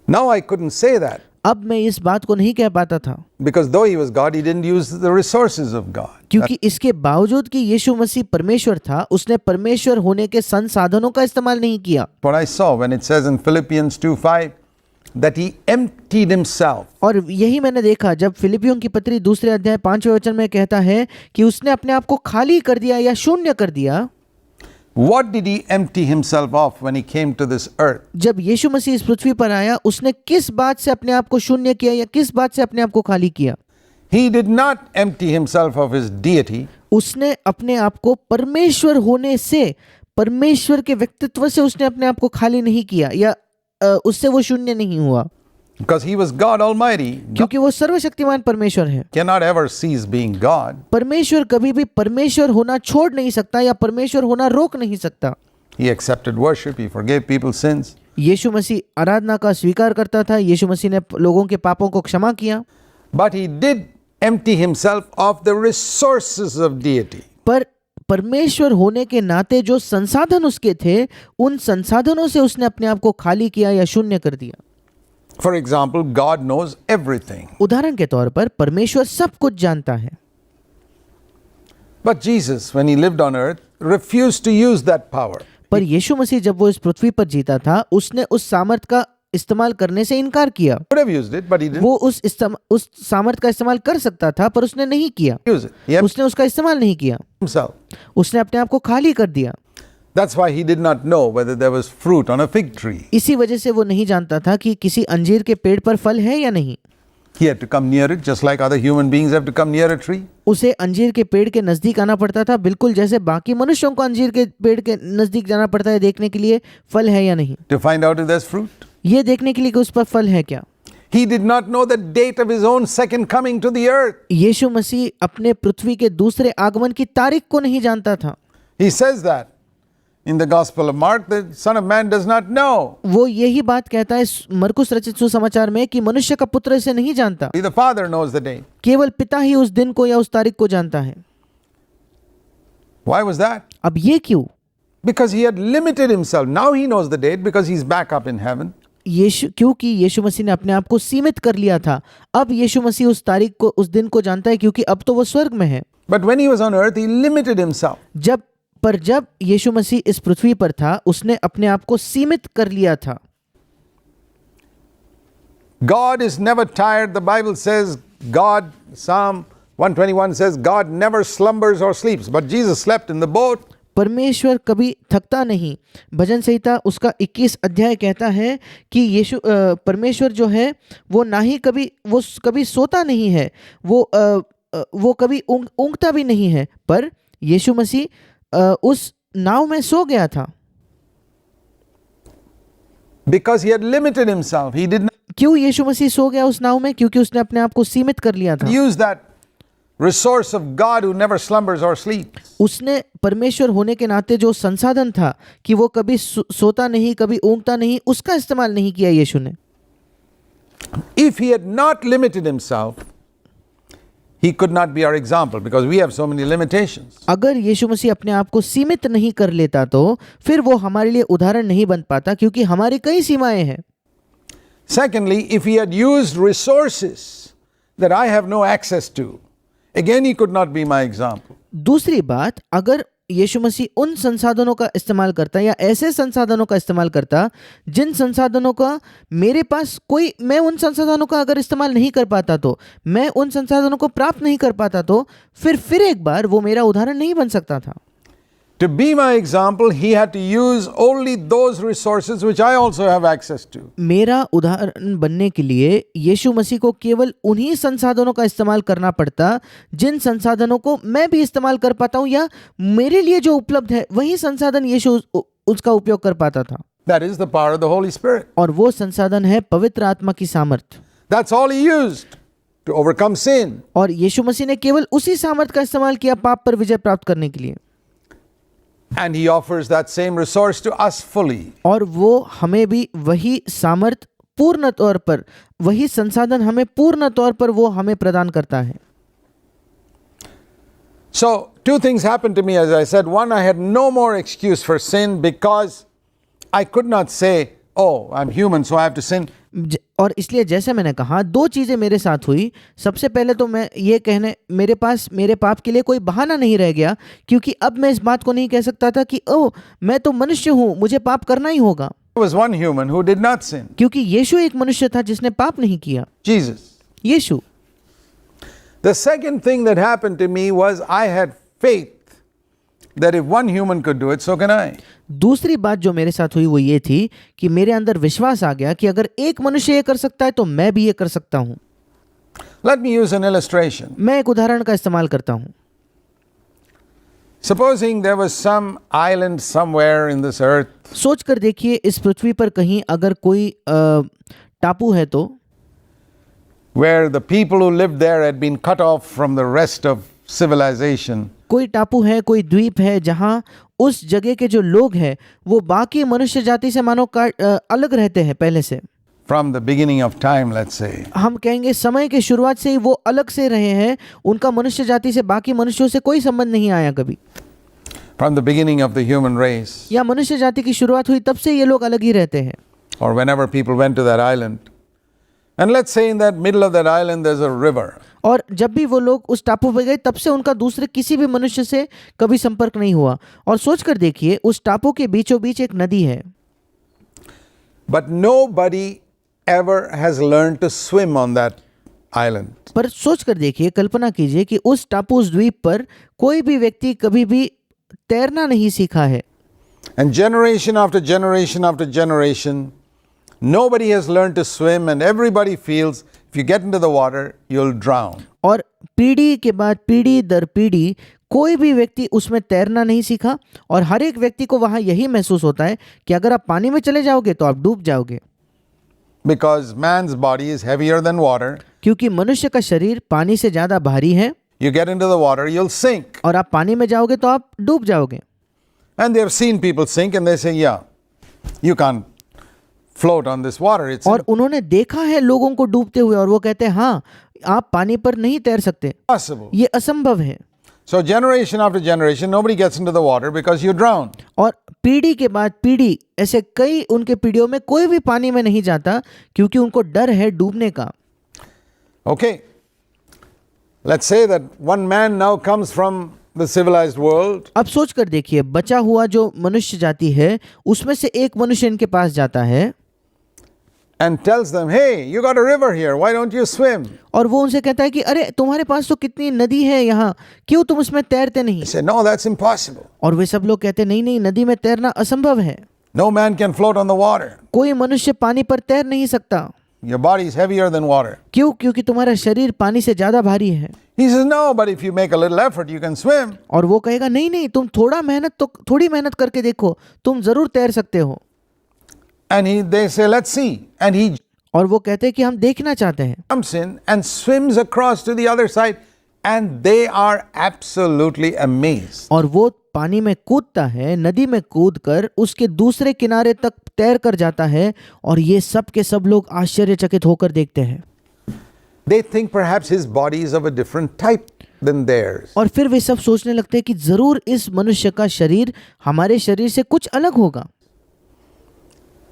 [SPEAKER 1] Now I couldn't say that
[SPEAKER 2] अब मैं इस बात को नहीं कह पाता था,
[SPEAKER 1] because though he was God, he didn't use the resources of God.
[SPEAKER 2] क्योंकि इसके बावजूद कि यीशु मसीह परमेश्वर था, उसने परमेश्वर होने के संसाधनों का इस्तेमाल नहीं किया।
[SPEAKER 1] What I saw when it says in Philippians 2:5 that he emptied himself.
[SPEAKER 2] और यही मैंने देखा जब फिलिपियों की पत्री 2 अध्याय 5वें वचन में कहता है कि उसने अपने आप को खाली कर दिया या शून्य कर दिया।
[SPEAKER 1] What did he empty himself of when he came to this earth?
[SPEAKER 2] जब यीशु मसीह इस पृथ्वी पर आया, उसने किस बात से अपने आप को शून्य किया या किस बात से अपने आप को खाली किया?
[SPEAKER 1] He did not empty himself of his deity.
[SPEAKER 2] उसने अपने आप को परमेश्वर होने से, परमेश्वर के व्यक्तित्व से उसने अपने आप को खाली नहीं किया या उससे वो शून्य नहीं हुआ,
[SPEAKER 1] Because he was God Almighty.
[SPEAKER 2] क्योंकि वो सर्वशक्तिमान परमेश्वर है।
[SPEAKER 1] Cannot ever cease being God.
[SPEAKER 2] परमेश्वर कभी भी परमेश्वर होना छोड़ नहीं सकता या परमेश्वर होना रोक नहीं सकता।
[SPEAKER 1] He accepted worship. He forgave people's sins.
[SPEAKER 2] यीशु मसीह आराधना का स्वीकार करता था, यीशु मसीह ने लोगों के पापों को क्षमा किया,
[SPEAKER 1] But he did empty himself of the resources of deity.
[SPEAKER 2] पर परमेश्वर होने के नाते जो संसाधन उसके थे, उन संसाधनों से उसने अपने आप को खाली किया या शून्य कर दिया।
[SPEAKER 1] For example, God knows everything.
[SPEAKER 2] उदाहरण के तौर पर परमेश्वर सब कुछ जानता है,
[SPEAKER 1] But Jesus, when he lived on earth, refused to use that power.
[SPEAKER 2] पर यीशु मसीह जब वो इस पृथ्वी पर जीता था, उसने उस सामर्थ का इस्तेमाल करने से इनकार किया।
[SPEAKER 1] Could have used it, but he didn't
[SPEAKER 2] वो उस सामर्थ का इस्तेमाल कर सकता था, पर उसने नहीं किया,
[SPEAKER 1] use it. He emptied
[SPEAKER 2] उसने उसका इस्तेमाल नहीं किया,
[SPEAKER 1] himself.
[SPEAKER 2] उसने अपने आप को खाली कर दिया।
[SPEAKER 1] That's why he did not know whether there was fruit on a fig tree.
[SPEAKER 2] इसी वजह से वो नहीं जानता था कि किसी अंजीर के पेड़ पर फल है या नहीं।
[SPEAKER 1] He had to come near it, just like other human beings have to come near a tree.
[SPEAKER 2] उसे अंजीर के पेड़ के नजदीक आना पड़ता था, बिल्कुल जैसे बाकी मनुष्यों को अंजीर के पेड़ के नजदीक जाना पड़ता है देखने के लिए फल है या नहीं,
[SPEAKER 1] To find out if there's fruit.
[SPEAKER 2] ये देखने के लिए कि उस पर फल है क्या।
[SPEAKER 1] He did not know the date of his own second coming to the earth.
[SPEAKER 2] यीशु मसीह अपने पृथ्वी के दूसरे आगमन की तारीख को नहीं जानता था।
[SPEAKER 1] He says that in the Gospel of Mark, the Son of Man does not know.
[SPEAKER 2] वो यही बात कहता है मरकुस रचित सुसमाचार में कि मनुष्य का पुत्र इसे नहीं जानता,
[SPEAKER 1] The Father knows the date.
[SPEAKER 2] केवल पिता ही उस दिन को या उस तारीख को जानता है।
[SPEAKER 1] Why was that?
[SPEAKER 2] अब ये क्यों?
[SPEAKER 1] Because he had limited himself. Now he knows the date because he's back up in heaven.
[SPEAKER 2] क्योंकि यीशु मसीह ने अपने आप को सीमित कर लिया था। अब यीशु मसीह उस तारीख को, उस दिन को जानता है, क्योंकि अब तो वो स्वर्ग में है।
[SPEAKER 1] But when he was on earth, he limited himself.
[SPEAKER 2] जब पर जब यीशु मसीह इस पृथ्वी पर था, उसने अपने आप को सीमित कर लिया था।
[SPEAKER 1] God is never tired. The Bible says, Psalm 121 says, God never slumbers or sleeps. But Jesus slept in the boat.
[SPEAKER 2] परमेश्वर कभी थकता नहीं। भजन संहिता उसका 21 अध्याय कहता है कि परमेश्वर जो है वो कभी सोता नहीं है, वो कभी ऊँघता भी नहीं है। पर यीशु मसीह उस नाव में सो गया था।
[SPEAKER 1] Because he had limited himself. He did not
[SPEAKER 2] क्यों यीशु मसीह सो गया उस नाव में? क्योंकि उसने अपने आप को सीमित कर लिया था।
[SPEAKER 1] use that resource of God who never slumbers or sleeps.
[SPEAKER 2] उसने परमेश्वर होने के नाते जो संसाधन था कि वो कभी सोता नहीं, कभी ऊँघता नहीं, उसका इस्तेमाल नहीं किया यीशु ने।
[SPEAKER 1] If he had not limited himself, he could not be our example because we have so many limitations.
[SPEAKER 2] अगर यीशु मसीह अपने आप को सीमित नहीं कर लेता तो फिर वो हमारे लिए उदाहरण नहीं बन पाता, क्योंकि हमारी कई सीमाएं हैं।
[SPEAKER 1] Secondly, if he had used resources that I have no access to, again he could not be my example.
[SPEAKER 2] दूसरी बात, अगर यीशु मसीह उन संसाधनों का इस्तेमाल करता या ऐसे संसाधनों का इस्तेमाल करता जिन संसाधनों का मैं उन संसाधनों का अगर इस्तेमाल नहीं कर पाता, तो मैं उन संसाधनों को प्राप्त नहीं कर पाता, तो फिर एक बार वो मेरा उदाहरण नहीं बन सकता था।
[SPEAKER 1] To be my example, he had to use only those resources which I also have access to.
[SPEAKER 2] मेरा उदाहरण बनने के लिए यीशु मसीह को केवल उन्हीं संसाधनों का इस्तेमाल करना पड़ता जिन संसाधनों को मैं भी इस्तेमाल कर पाता हूँ, या मेरे लिए जो उपलब्ध है वही संसाधन यीशु उसका उपयोग कर पाता था।
[SPEAKER 1] That is the power of the Holy Spirit.
[SPEAKER 2] और वो संसाधन है पवित्र आत्मा की सामर्थ।
[SPEAKER 1] That's all he used to overcome sin.
[SPEAKER 2] और यीशु मसीह ने केवल उसी सामर्थ का इस्तेमाल किया पाप पर विजय प्राप्त करने के लिए।
[SPEAKER 1] And he offers that same resource to us fully.
[SPEAKER 2] और वो हमें भी वही सामर्थ पूर्ण तौर पर, वही संसाधन हमें पूर्ण तौर पर वो हमें प्रदान करता है।
[SPEAKER 1] So, two things happened to me, as I said. One, I had no more excuse for sin because I could not say, oh, I'm human, so I have to sin.
[SPEAKER 2] और इसलिए जैसे मैंने कहा, दो चीज़ें मेरे साथ हुई। सबसे पहले तो मैं ये कहने, मेरे पास मेरे पाप के लिए कोई बहाना नहीं रह गया, क्योंकि अब मैं इस बात को नहीं कह सकता था कि ओह, मैं तो मनुष्य हूँ, मुझे पाप करना ही होगा।
[SPEAKER 1] There was one human who did not sin.
[SPEAKER 2] क्योंकि यीशु एक मनुष्य था जिसने पाप नहीं किया,
[SPEAKER 1] Jesus.
[SPEAKER 2] Yeshu.
[SPEAKER 1] The second thing that happened to me was I had faith that if one human could do it, so can I.
[SPEAKER 2] दूसरी बात जो मेरे साथ हुई वो ये थी कि मेरे अंदर विश्वास आ गया कि अगर एक मनुष्य ये कर सकता है तो मैं भी ये कर सकता हूँ।
[SPEAKER 1] Let me use an illustration.
[SPEAKER 2] मैं एक उदाहरण का इस्तेमाल करता हूँ।
[SPEAKER 1] Supposing there was some island somewhere in this earth
[SPEAKER 2] सोच कर देखिए, इस पृथ्वी पर कहीं अगर कोई टापू है तो,
[SPEAKER 1] where the people who lived there had been cut off from the rest of civilization.
[SPEAKER 2] कोई टापू है, कोई द्वीप है जहाँ उस जगह के जो लोग हैं वो बाकी मनुष्य जाति से मानो अलग रहते हैं पहले से।
[SPEAKER 1] From the beginning of time, let's say.
[SPEAKER 2] हम कहेंगे समय के शुरुआत से ही वो अलग से रहे हैं, उनका मनुष्य जाति से बाकी मनुष्यों से कोई संबंध नहीं आया कभी।
[SPEAKER 1] From the beginning of the human race.
[SPEAKER 2] या मनुष्य जाति की शुरुआत हुई तब से ये लोग अलग ही रहते हैं।
[SPEAKER 1] Or whenever people went to that island. And let's say in that middle of that island there's a river.
[SPEAKER 2] और जब भी वो लोग उस टापू पर गए तब से उनका दूसरे किसी भी मनुष्य से कभी संपर्क नहीं हुआ। और सोच कर देखिए, उस टापू के बीचों बीच एक नदी है।
[SPEAKER 1] But nobody ever has learned to swim on that island.
[SPEAKER 2] पर सोच कर देखिए, कल्पना कीजिए कि उस टापू, उस द्वीप पर कोई भी व्यक्ति कभी भी तैरना नहीं सीखा है।
[SPEAKER 1] And generation after generation after generation, nobody has learned to swim, and everybody feels if you get into the water, you'll drown.
[SPEAKER 2] और पीढ़ी के बाद पीढ़ी दर पीढ़ी कोई भी व्यक्ति उसमें तैरना नहीं सीखा, और हर एक व्यक्ति को वहाँ यही महसूस होता है कि अगर आप पानी में चले जाओगे तो आप डूब जाओगे।
[SPEAKER 1] Because man's body is heavier than water.
[SPEAKER 2] क्योंकि मनुष्य का शरीर पानी से ज़्यादा भारी है।
[SPEAKER 1] You get into the water, you'll sink.
[SPEAKER 2] और आप पानी में जाओगे तो आप डूब जाओगे।
[SPEAKER 1] And they have seen people sink and they say, yeah, you can't float on this water. It's
[SPEAKER 2] और उन्होंने देखा है लोगों को डूबते हुए, और वो कहते हैं हाँ, आप पानी पर नहीं तैर सकते,
[SPEAKER 1] impossible.
[SPEAKER 2] ये असंभव है।
[SPEAKER 1] So generation after generation, nobody gets into the water because you drown.
[SPEAKER 2] और पीढ़ी के बाद पीढ़ी, ऐसे कई उनके पीढ़ियों में कोई भी पानी में नहीं जाता क्योंकि उनको डर है डूबने का।
[SPEAKER 1] Okay. Let's say that one man now comes from the civilized world,
[SPEAKER 2] अब सोच कर देखिए, बचा हुआ जो मनुष्य जाति है उसमें से एक मनुष्य इनके पास जाता है
[SPEAKER 1] and tells them, hey, you got a river here, why don't you swim?
[SPEAKER 2] और वो उनसे कहता है कि अरे तुम्हारे पास तो कितनी नदी है यहाँ, क्यों तुम उसमें तैरते नहीं?
[SPEAKER 1] They say, no, that's impossible.
[SPEAKER 2] और वे सब लोग कहते हैं नहीं नहीं, नदी में तैरना असंभव है,
[SPEAKER 1] No man can float on the water.
[SPEAKER 2] कोई मनुष्य पानी पर तैर नहीं सकता।
[SPEAKER 1] Your body is heavier than water.
[SPEAKER 2] क्यों? क्योंकि तुम्हारा शरीर पानी से ज्यादा भारी है।
[SPEAKER 1] He says, no, but if you make a little effort, you can swim.
[SPEAKER 2] और वो कहेगा नहीं नहीं, तुम थोड़ी मेहनत करके देखो, तुम जरूर तैर सकते हो।
[SPEAKER 1] And they say, let's see. And he
[SPEAKER 2] और वो कहते हैं कि हम देखना चाहते हैं।
[SPEAKER 1] jumps in and swims across to the other side. And they are absolutely amazed.
[SPEAKER 2] और वो पानी में कूदता है, नदी में कूदकर उसके दूसरे किनारे तक तैर कर जाता है, और ये सब के सब लोग आश्चर्यचकित होकर देखते हैं।
[SPEAKER 1] They think perhaps his body is of a different type than theirs.
[SPEAKER 2] और फिर वे सब सोचने लगते हैं कि जरूर इस मनुष्य का शरीर हमारे शरीर से कुछ अलग होगा।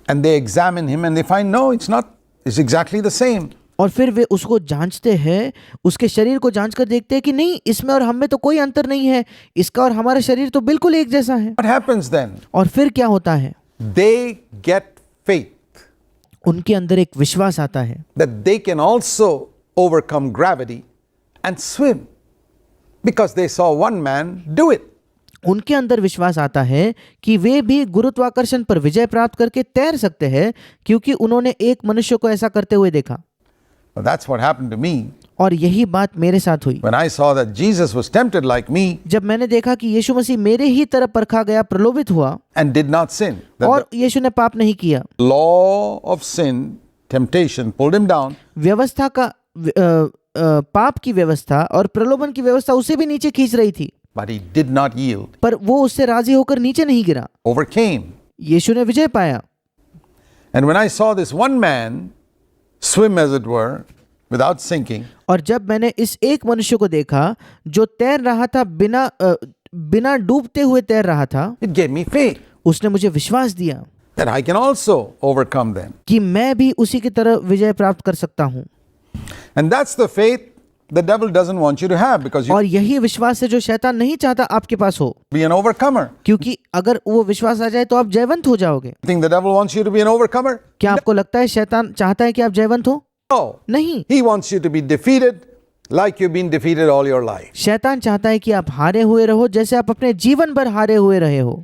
[SPEAKER 1] And they examine him and they find, no, it's exactly the same.
[SPEAKER 2] और फिर वे उसको जांचते हैं, उसके शरीर को जांच कर देखते हैं कि नहीं, इसमें और हम में तो कोई अंतर नहीं है, इसका और हमारा शरीर तो बिल्कुल एक जैसा है।
[SPEAKER 1] What happens then?
[SPEAKER 2] और फिर क्या होता है?
[SPEAKER 1] They get faith
[SPEAKER 2] उनके अंदर एक विश्वास आता है
[SPEAKER 1] that they can also overcome gravity and swim because they saw one man do it.
[SPEAKER 2] उनके अंदर विश्वास आता है कि वे भी गुरुत्वाकर्षण पर विजय प्राप्त करके तैर सकते हैं, क्योंकि उन्होंने एक मनुष्य को ऐसा करते हुए देखा।
[SPEAKER 1] Well, that's what happened to me
[SPEAKER 2] और यही बात मेरे साथ हुई
[SPEAKER 1] when I saw that Jesus was tempted like me
[SPEAKER 2] जब मैंने देखा कि यीशु मसीह मेरे ही तरह परखा गया, प्रलोभित हुआ
[SPEAKER 1] and did not sin. That
[SPEAKER 2] और यीशु ने पाप नहीं किया।
[SPEAKER 1] the law of sin, temptation pulled him down,
[SPEAKER 2] व्यवस्था का पाप की व्यवस्था और प्रलोभन की व्यवस्था उसे भी नीचे खींच रही थी,
[SPEAKER 1] but he did not yield,
[SPEAKER 2] पर वो उससे राजी होकर नीचे नहीं गिरा,
[SPEAKER 1] overcame.
[SPEAKER 2] यीशु ने विजय पाया।
[SPEAKER 1] And when I saw this one man swim, as it were, without sinking,
[SPEAKER 2] और जब मैंने इस एक मनुष्य को देखा जो तैर रहा था, बिना डूबते हुए तैर रहा था,
[SPEAKER 1] it gave me faith
[SPEAKER 2] उसने मुझे विश्वास दिया
[SPEAKER 1] that I can also overcome them.
[SPEAKER 2] कि मैं भी उसी की तरह विजय प्राप्त कर सकता हूँ।
[SPEAKER 1] And that's the faith the devil doesn't want you to have, because you
[SPEAKER 2] और यही विश्वास है जो शैतान नहीं चाहता आपके पास हो,
[SPEAKER 1] be an overcomer.
[SPEAKER 2] क्योंकि अगर वो विश्वास आ जाए तो आप जयवंत हो जाओगे।
[SPEAKER 1] You think the devil wants you to be an overcomer?
[SPEAKER 2] क्या आपको लगता है शैतान चाहता है कि आप जयवंत हो?
[SPEAKER 1] No.
[SPEAKER 2] नहीं,
[SPEAKER 1] He wants you to be defeated like you've been defeated all your life.
[SPEAKER 2] शैतान चाहता है कि आप हारे हुए रहो जैसे आप अपने जीवन भर हारे हुए रहे हो।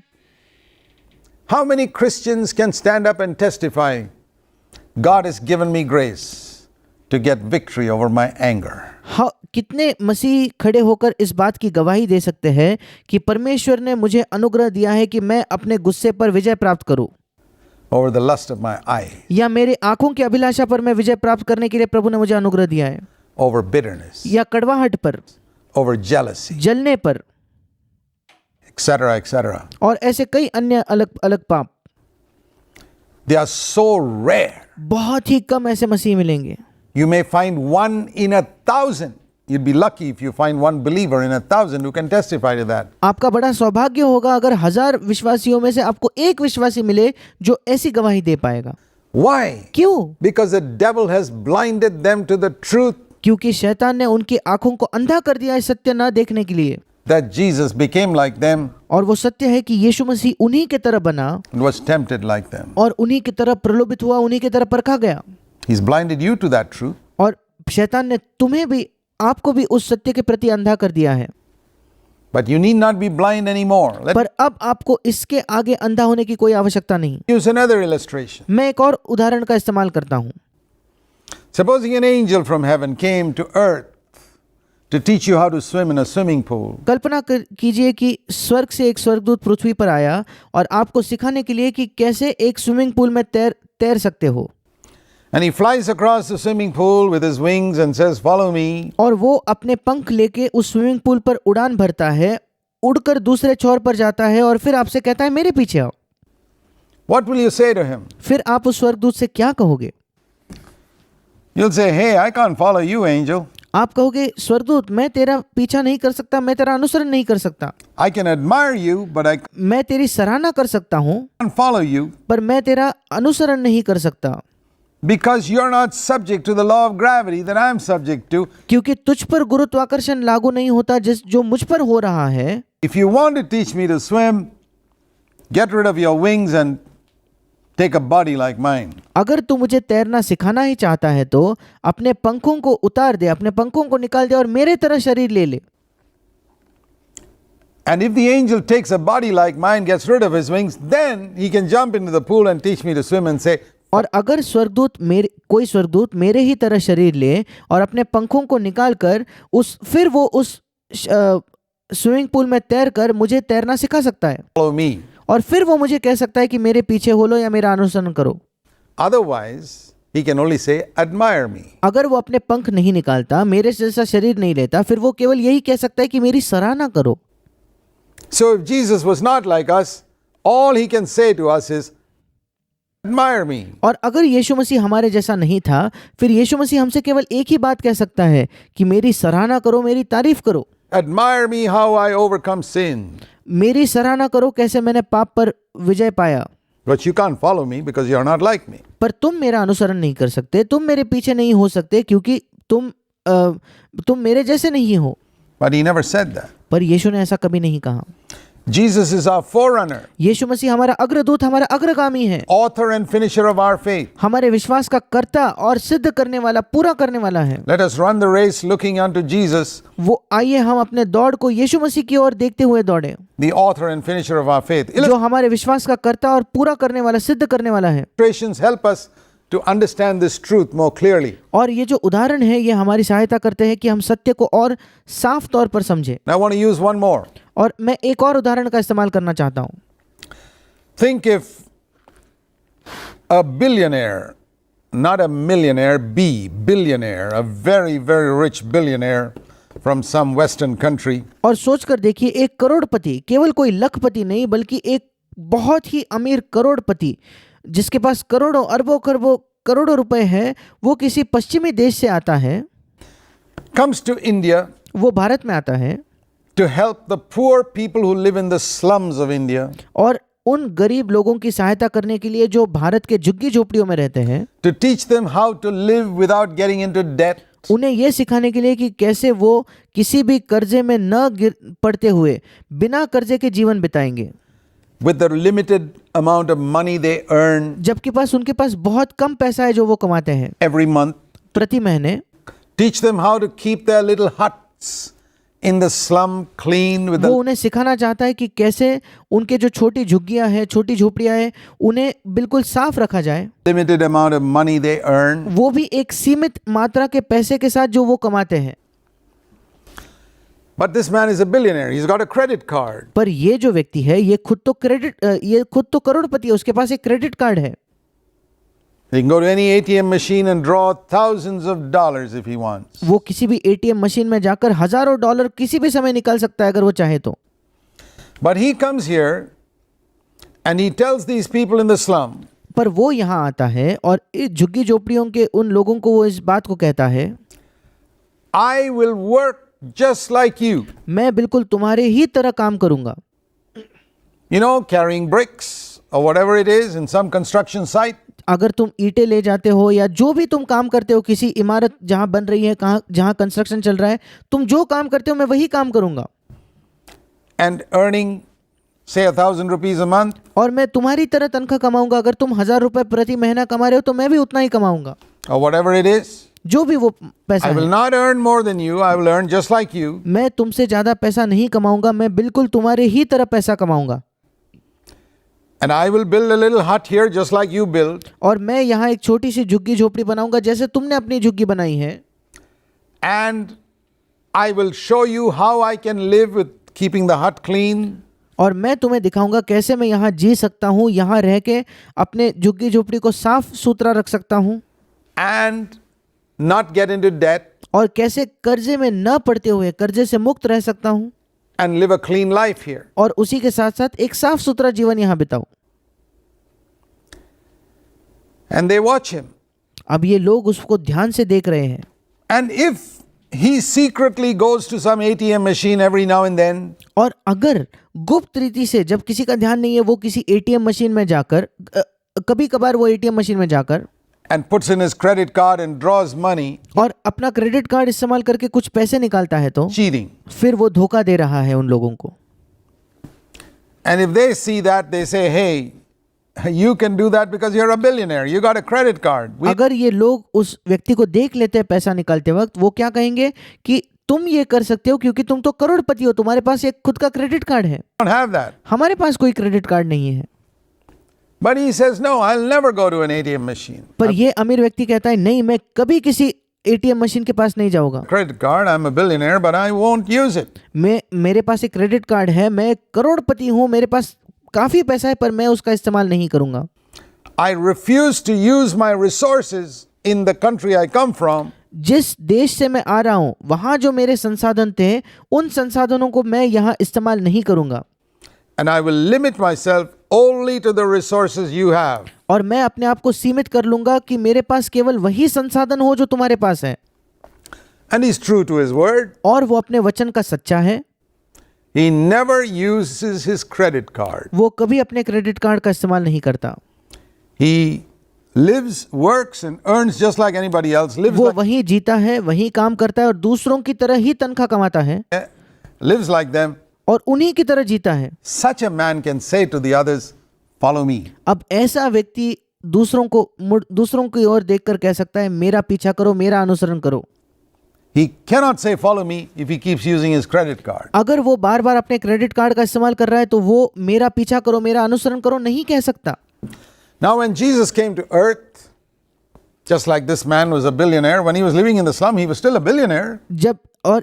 [SPEAKER 1] How many Christians can stand up and testify, God has given me grace to get victory over my anger?
[SPEAKER 2] हाँ, कितने मसीह खड़े होकर इस बात की गवाही दे सकते हैं कि परमेश्वर ने मुझे अनुग्रह दिया है कि मैं अपने गुस्से पर विजय प्राप्त करूं,
[SPEAKER 1] Over the lust of my eye,
[SPEAKER 2] या मेरे आंखों की अभिलाषा पर मैं विजय प्राप्त करने के लिए प्रभु ने मुझे अनुग्रह दिया है,
[SPEAKER 1] over bitterness,
[SPEAKER 2] या कड़वाहट पर,
[SPEAKER 1] over jealousy,
[SPEAKER 2] जलने पर,
[SPEAKER 1] etc., etc.
[SPEAKER 2] और ऐसे कई अन्य अलग अलग पाप।
[SPEAKER 1] They are so rare.
[SPEAKER 2] बहुत ही कम ऐसे मसीह मिलेंगे।
[SPEAKER 1] You may find one in 1,000. You'd be lucky if you find one believer in 1,000 who can testify to that.
[SPEAKER 2] आपका बड़ा सौभाग्य होगा अगर 1000 विश्वासियों में से आपको एक विश्वासी मिले जो ऐसी गवाही दे पाएगा।
[SPEAKER 1] Why?
[SPEAKER 2] क्यों?
[SPEAKER 1] Because the devil has blinded them to the truth
[SPEAKER 2] क्योंकि शैतान ने उनकी आंखों को अंधा कर दिया है सत्य न देखने के लिए,
[SPEAKER 1] that Jesus became like them
[SPEAKER 2] और वो सत्य है कि यीशु मसीह उन्हीं के तरह बना
[SPEAKER 1] and was tempted like them.
[SPEAKER 2] और उन्हीं की तरह प्रलोभित हुआ, उन्हीं की तरह परखा गया।
[SPEAKER 1] He's blinded you to that truth.
[SPEAKER 2] और शैतान ने तुम्हें भी, आपको भी उस सत्य के प्रति अंधा कर दिया है,
[SPEAKER 1] But you need not be blind anymore. Let's
[SPEAKER 2] पर अब आपको इसके आगे अंधा होने की कोई आवश्यकता नहीं।
[SPEAKER 1] use another illustration.
[SPEAKER 2] मैं एक और उदाहरण का इस्तेमाल करता हूँ।
[SPEAKER 1] Supposing an angel from heaven came to earth to teach you how to swim in a swimming pool.
[SPEAKER 2] कल्पना कीजिए कि स्वर्ग से एक स्वर्गदूत पृथ्वी पर आया और आपको सिखाने के लिए कि कैसे एक स्विमिंग पूल में तैर सकते हो।
[SPEAKER 1] And he flies across the swimming pool with his wings and says, "Follow me."
[SPEAKER 2] और वो अपने पंख लेके उस स्विमिंग पूल पर उड़ान भरता है, उड़कर दूसरे छोर पर जाता है और फिर आपसे कहता है मेरे पीछे आओ।
[SPEAKER 1] What will you say to him?
[SPEAKER 2] फिर आप उस स्वर्गदूत से क्या कहोगे?
[SPEAKER 1] You'll say, "Hey, I can't follow you, angel.
[SPEAKER 2] आप कहोगे स्वर्गदूत, मैं तेरा पीछा नहीं कर सकता, मैं तेरा अनुसरण नहीं कर सकता।
[SPEAKER 1] I can admire you, but I
[SPEAKER 2] मैं तेरी सराहना कर सकता हूँ,
[SPEAKER 1] can't follow you."
[SPEAKER 2] पर मैं तेरा अनुसरण नहीं कर सकता।
[SPEAKER 1] Because you're not subject to the law of gravity that I'm subject to.
[SPEAKER 2] क्योंकि तुझ पर गुरुत्वाकर्षण लागू नहीं होता जो मुझ पर हो रहा है।
[SPEAKER 1] If you want to teach me to swim, get rid of your wings and take a body like mine.
[SPEAKER 2] अगर तू मुझे तैरना सिखाना ही चाहता है तो अपने पंखों को उतार दे, अपने पंखों को निकाल दे और मेरे तरह शरीर ले ले।
[SPEAKER 1] And if the angel takes a body like mine, gets rid of his wings, then he can jump into the pool and teach me to swim and say,
[SPEAKER 2] और अगर कोई स्वर्गदूत मेरे ही तरह शरीर ले और अपने पंखों को निकाल कर फिर वो उस स्विमिंग पूल में तैर कर मुझे तैरना सिखा सकता है,
[SPEAKER 1] follow me.
[SPEAKER 2] और फिर वो मुझे कह सकता है कि मेरे पीछे हो लो या मेरा अनुसरण करो।
[SPEAKER 1] Otherwise, he can only say, admire me.
[SPEAKER 2] अगर वो अपने पंख नहीं निकालता, मेरे जैसा शरीर नहीं लेता, फिर वो केवल यही कह सकता है कि मेरी सराहना करो।
[SPEAKER 1] So if Jesus was not like us, all he can say to us is, admire me.
[SPEAKER 2] और अगर यीशु मसीह हमारे जैसा नहीं था, फिर यीशु मसीह हमसे केवल एक ही बात कह सकता है कि मेरी सराहना करो, मेरी तारीफ करो।
[SPEAKER 1] Admire me how I overcome sin.
[SPEAKER 2] मेरी सराहना करो कैसे मैंने पाप पर विजय पाया।
[SPEAKER 1] But you can't follow me because you're not like me.
[SPEAKER 2] पर तुम मेरा अनुसरण नहीं कर सकते, तुम मेरे पीछे नहीं हो सकते क्योंकि तुम मेरे जैसे नहीं हो।
[SPEAKER 1] But he never said that.
[SPEAKER 2] पर यीशु ने ऐसा कभी नहीं कहा।
[SPEAKER 1] Jesus is our forerunner,
[SPEAKER 2] यीशु मसीह हमारा अग्रदूत, हमारा अग्रगामी है,
[SPEAKER 1] author and finisher of our faith.
[SPEAKER 2] हमारे विश्वास का कर्ता और सिद्ध करने वाला, पूरा करने वाला है।
[SPEAKER 1] Let us run the race looking unto Jesus,
[SPEAKER 2] वो आइए हम अपने दौड़ को यीशु मसीह की ओर देखते हुए दौड़े,
[SPEAKER 1] the author and finisher of our faith.
[SPEAKER 2] जो हमारे विश्वास का कर्ता और पूरा करने वाला, सिद्ध करने वाला है।
[SPEAKER 1] Illustrations help us to understand this truth more clearly.
[SPEAKER 2] और ये जो उदाहरण है ये हमारी सहायता करते हैं कि हम सत्य को और साफ तौर पर समझें।
[SPEAKER 1] Now I want to use one more.
[SPEAKER 2] और मैं एक और उदाहरण का इस्तेमाल करना चाहता हूँ।
[SPEAKER 1] Think if a billionaire, not a millionaire, billionaire, a very, very rich billionaire from some Western country,
[SPEAKER 2] और सोचकर देखिए, एक करोड़पति, केवल कोई लखपति नहीं बल्कि एक बहुत ही अमीर करोड़पति जिसके पास करोड़ों अरबों खरबों करोड़ों रुपए हैं, वो किसी पश्चिमी देश से आता है,
[SPEAKER 1] comes to India
[SPEAKER 2] वो भारत में आता है
[SPEAKER 1] to help the poor people who live in the slums of India,
[SPEAKER 2] और उन गरीब लोगों की सहायता करने के लिए जो भारत के झुग्गी झोपड़ियों में रहते हैं,
[SPEAKER 1] to teach them how to live without getting into debt,
[SPEAKER 2] उन्हें यह सिखाने के लिए कि कैसे वो किसी भी कर्जे में न पड़ते हुए बिना कर्जे के जीवन बिताएंगे,
[SPEAKER 1] with the limited amount of money they earn
[SPEAKER 2] जबकि उनके पास बहुत कम पैसा है जो वो कमाते हैं
[SPEAKER 1] every month.
[SPEAKER 2] प्रति महीने।
[SPEAKER 1] Teach them how to keep their little huts in the slum clean with
[SPEAKER 2] वो
[SPEAKER 1] the
[SPEAKER 2] उन्हें सिखाना चाहता है कि कैसे उनके जो छोटी झुग्गियां हैं, छोटी झोपड़ियां हैं, उन्हें बिल्कुल साफ रखा जाए,
[SPEAKER 1] limited amount of money they earn.
[SPEAKER 2] वो भी एक सीमित मात्रा के पैसे के साथ जो वो कमाते हैं।
[SPEAKER 1] But this man is a billionaire. He's got a credit card.
[SPEAKER 2] पर ये जो व्यक्ति है ये खुद तो करोड़पति है, उसके पास एक क्रेडिट कार्ड है।
[SPEAKER 1] He can go to any ATM machine and draw thousands of dollars if he wants.
[SPEAKER 2] वो किसी भी एटीएम मशीन में जाकर हजारों डॉलर किसी भी समय निकाल सकता है अगर वो चाहे तो।
[SPEAKER 1] But he comes here and he tells these people in the slum,
[SPEAKER 2] पर वो यहाँ आता है और इस झुग्गी झोपड़ियों के उन लोगों को वो इस बात को कहता है,
[SPEAKER 1] I will work just like you.
[SPEAKER 2] मैं बिल्कुल तुम्हारे ही तरह काम करूंगा।
[SPEAKER 1] You know, carrying bricks or whatever it is in some construction site.
[SPEAKER 2] अगर तुम ईंटें ले जाते हो या जो भी तुम काम करते हो, किसी इमारत जहां बन रही है, जहां कंस्ट्रक्शन चल रहा है, तुम जो काम करते हो मैं वही काम करूंगा।
[SPEAKER 1] And earning say 1,000 rupees a month.
[SPEAKER 2] और मैं तुम्हारी तरह तनख्वाह कमाऊंगा। अगर तुम 1000 रुपए प्रति महीना कमा रहे हो तो मैं भी उतना ही कमाऊंगा,
[SPEAKER 1] Or whatever it is.
[SPEAKER 2] जो भी वो पैसा
[SPEAKER 1] I will
[SPEAKER 2] है।
[SPEAKER 1] not earn more than you. I will earn just like you.
[SPEAKER 2] मैं तुमसे ज्यादा पैसा नहीं कमाऊंगा, मैं बिल्कुल तुम्हारे ही तरह पैसा कमाऊंगा।
[SPEAKER 1] And I will build a little hut here just like you build.
[SPEAKER 2] और मैं यहाँ एक छोटी सी झुग्गी झोपड़ी बनाऊंगा जैसे तुमने अपनी झुग्गी बनाई है।
[SPEAKER 1] And I will show you how I can live with keeping the hut clean.
[SPEAKER 2] और मैं तुम्हें दिखाऊंगा कैसे मैं यहाँ जी सकता हूँ, यहाँ रह के अपने झुग्गी झोपड़ी को साफ सुथरा रख सकता हूँ।
[SPEAKER 1] And not get into debt.
[SPEAKER 2] और कैसे कर्जे में न पड़ते हुए कर्जे से मुक्त रह सकता हूँ।
[SPEAKER 1] And live a clean life here.
[SPEAKER 2] और उसी के साथ साथ एक साफ सुथरा जीवन यहाँ बिताऊं।
[SPEAKER 1] And they watch him.
[SPEAKER 2] अब ये लोग उसको ध्यान से देख रहे हैं।
[SPEAKER 1] And if he secretly goes to some ATM machine every now and then,
[SPEAKER 2] और अगर गुप्त रीति से, जब किसी का ध्यान नहीं है, वो किसी एटीएम मशीन में जाकर, कभी कभार वो एटीएम मशीन में जाकर
[SPEAKER 1] and puts in his credit card and draws money,
[SPEAKER 2] और अपना क्रेडिट कार्ड इस्तेमाल करके कुछ पैसे निकालता है तो
[SPEAKER 1] cheating.
[SPEAKER 2] फिर वो धोखा दे रहा है उन लोगों को।
[SPEAKER 1] And if they see that, they say, hey, you can do that because you're a billionaire. You got a credit card. We
[SPEAKER 2] अगर ये लोग उस व्यक्ति को देख लेते हैं पैसा निकालते वक्त, वो क्या कहेंगे कि तुम ये कर सकते हो क्योंकि तुम तो करोड़पति हो, तुम्हारे पास एक खुद का क्रेडिट कार्ड है,
[SPEAKER 1] don't have that.
[SPEAKER 2] हमारे पास कोई क्रेडिट कार्ड नहीं है।
[SPEAKER 1] But he says, no, I'll never go to an ATM machine.
[SPEAKER 2] पर ये अमीर व्यक्ति कहता है नहीं, मैं कभी किसी एटीएम मशीन के पास नहीं जाऊंगा।
[SPEAKER 1] Credit card, I'm a billionaire, but I won't use it.
[SPEAKER 2] मेरे पास एक क्रेडिट कार्ड है, मैं करोड़पति हूँ, मेरे पास काफी पैसा है, पर मैं उसका इस्तेमाल नहीं करूंगा।
[SPEAKER 1] I refuse to use my resources in the country I come from
[SPEAKER 2] जिस देश से मैं आ रहा हूँ वहां जो मेरे संसाधन थे, उन संसाधनों को मैं यहाँ इस्तेमाल नहीं करूंगा।
[SPEAKER 1] and I will limit myself only to the resources you have.
[SPEAKER 2] और मैं अपने आप को सीमित कर लूंगा कि मेरे पास केवल वही संसाधन हो जो तुम्हारे पास है।
[SPEAKER 1] And he's true to his word.
[SPEAKER 2] और वो अपने वचन का सच्चा है।
[SPEAKER 1] He never uses his credit card.
[SPEAKER 2] वो कभी अपने क्रेडिट कार्ड का इस्तेमाल नहीं करता।
[SPEAKER 1] He lives, works and earns just like anybody else.
[SPEAKER 2] वो वहीं जीता है, वहीं काम करता है और दूसरों की तरह ही तनख्वाह कमाता है
[SPEAKER 1] Lives like them.
[SPEAKER 2] और उन्हीं की तरह जीता है।
[SPEAKER 1] Such a man can say to the others, follow me.
[SPEAKER 2] अब ऐसा व्यक्ति दूसरों की ओर देखकर कह सकता है मेरा पीछा करो, मेरा अनुसरण करो।
[SPEAKER 1] He cannot say follow me if he keeps using his credit card.
[SPEAKER 2] अगर वो बार बार अपने क्रेडिट कार्ड का इस्तेमाल कर रहा है तो वो मेरा पीछा करो, मेरा अनुसरण करो नहीं कह सकता।
[SPEAKER 1] Now when Jesus came to earth, just like this man was a billionaire, when he was living in the slum, he was still a billionaire.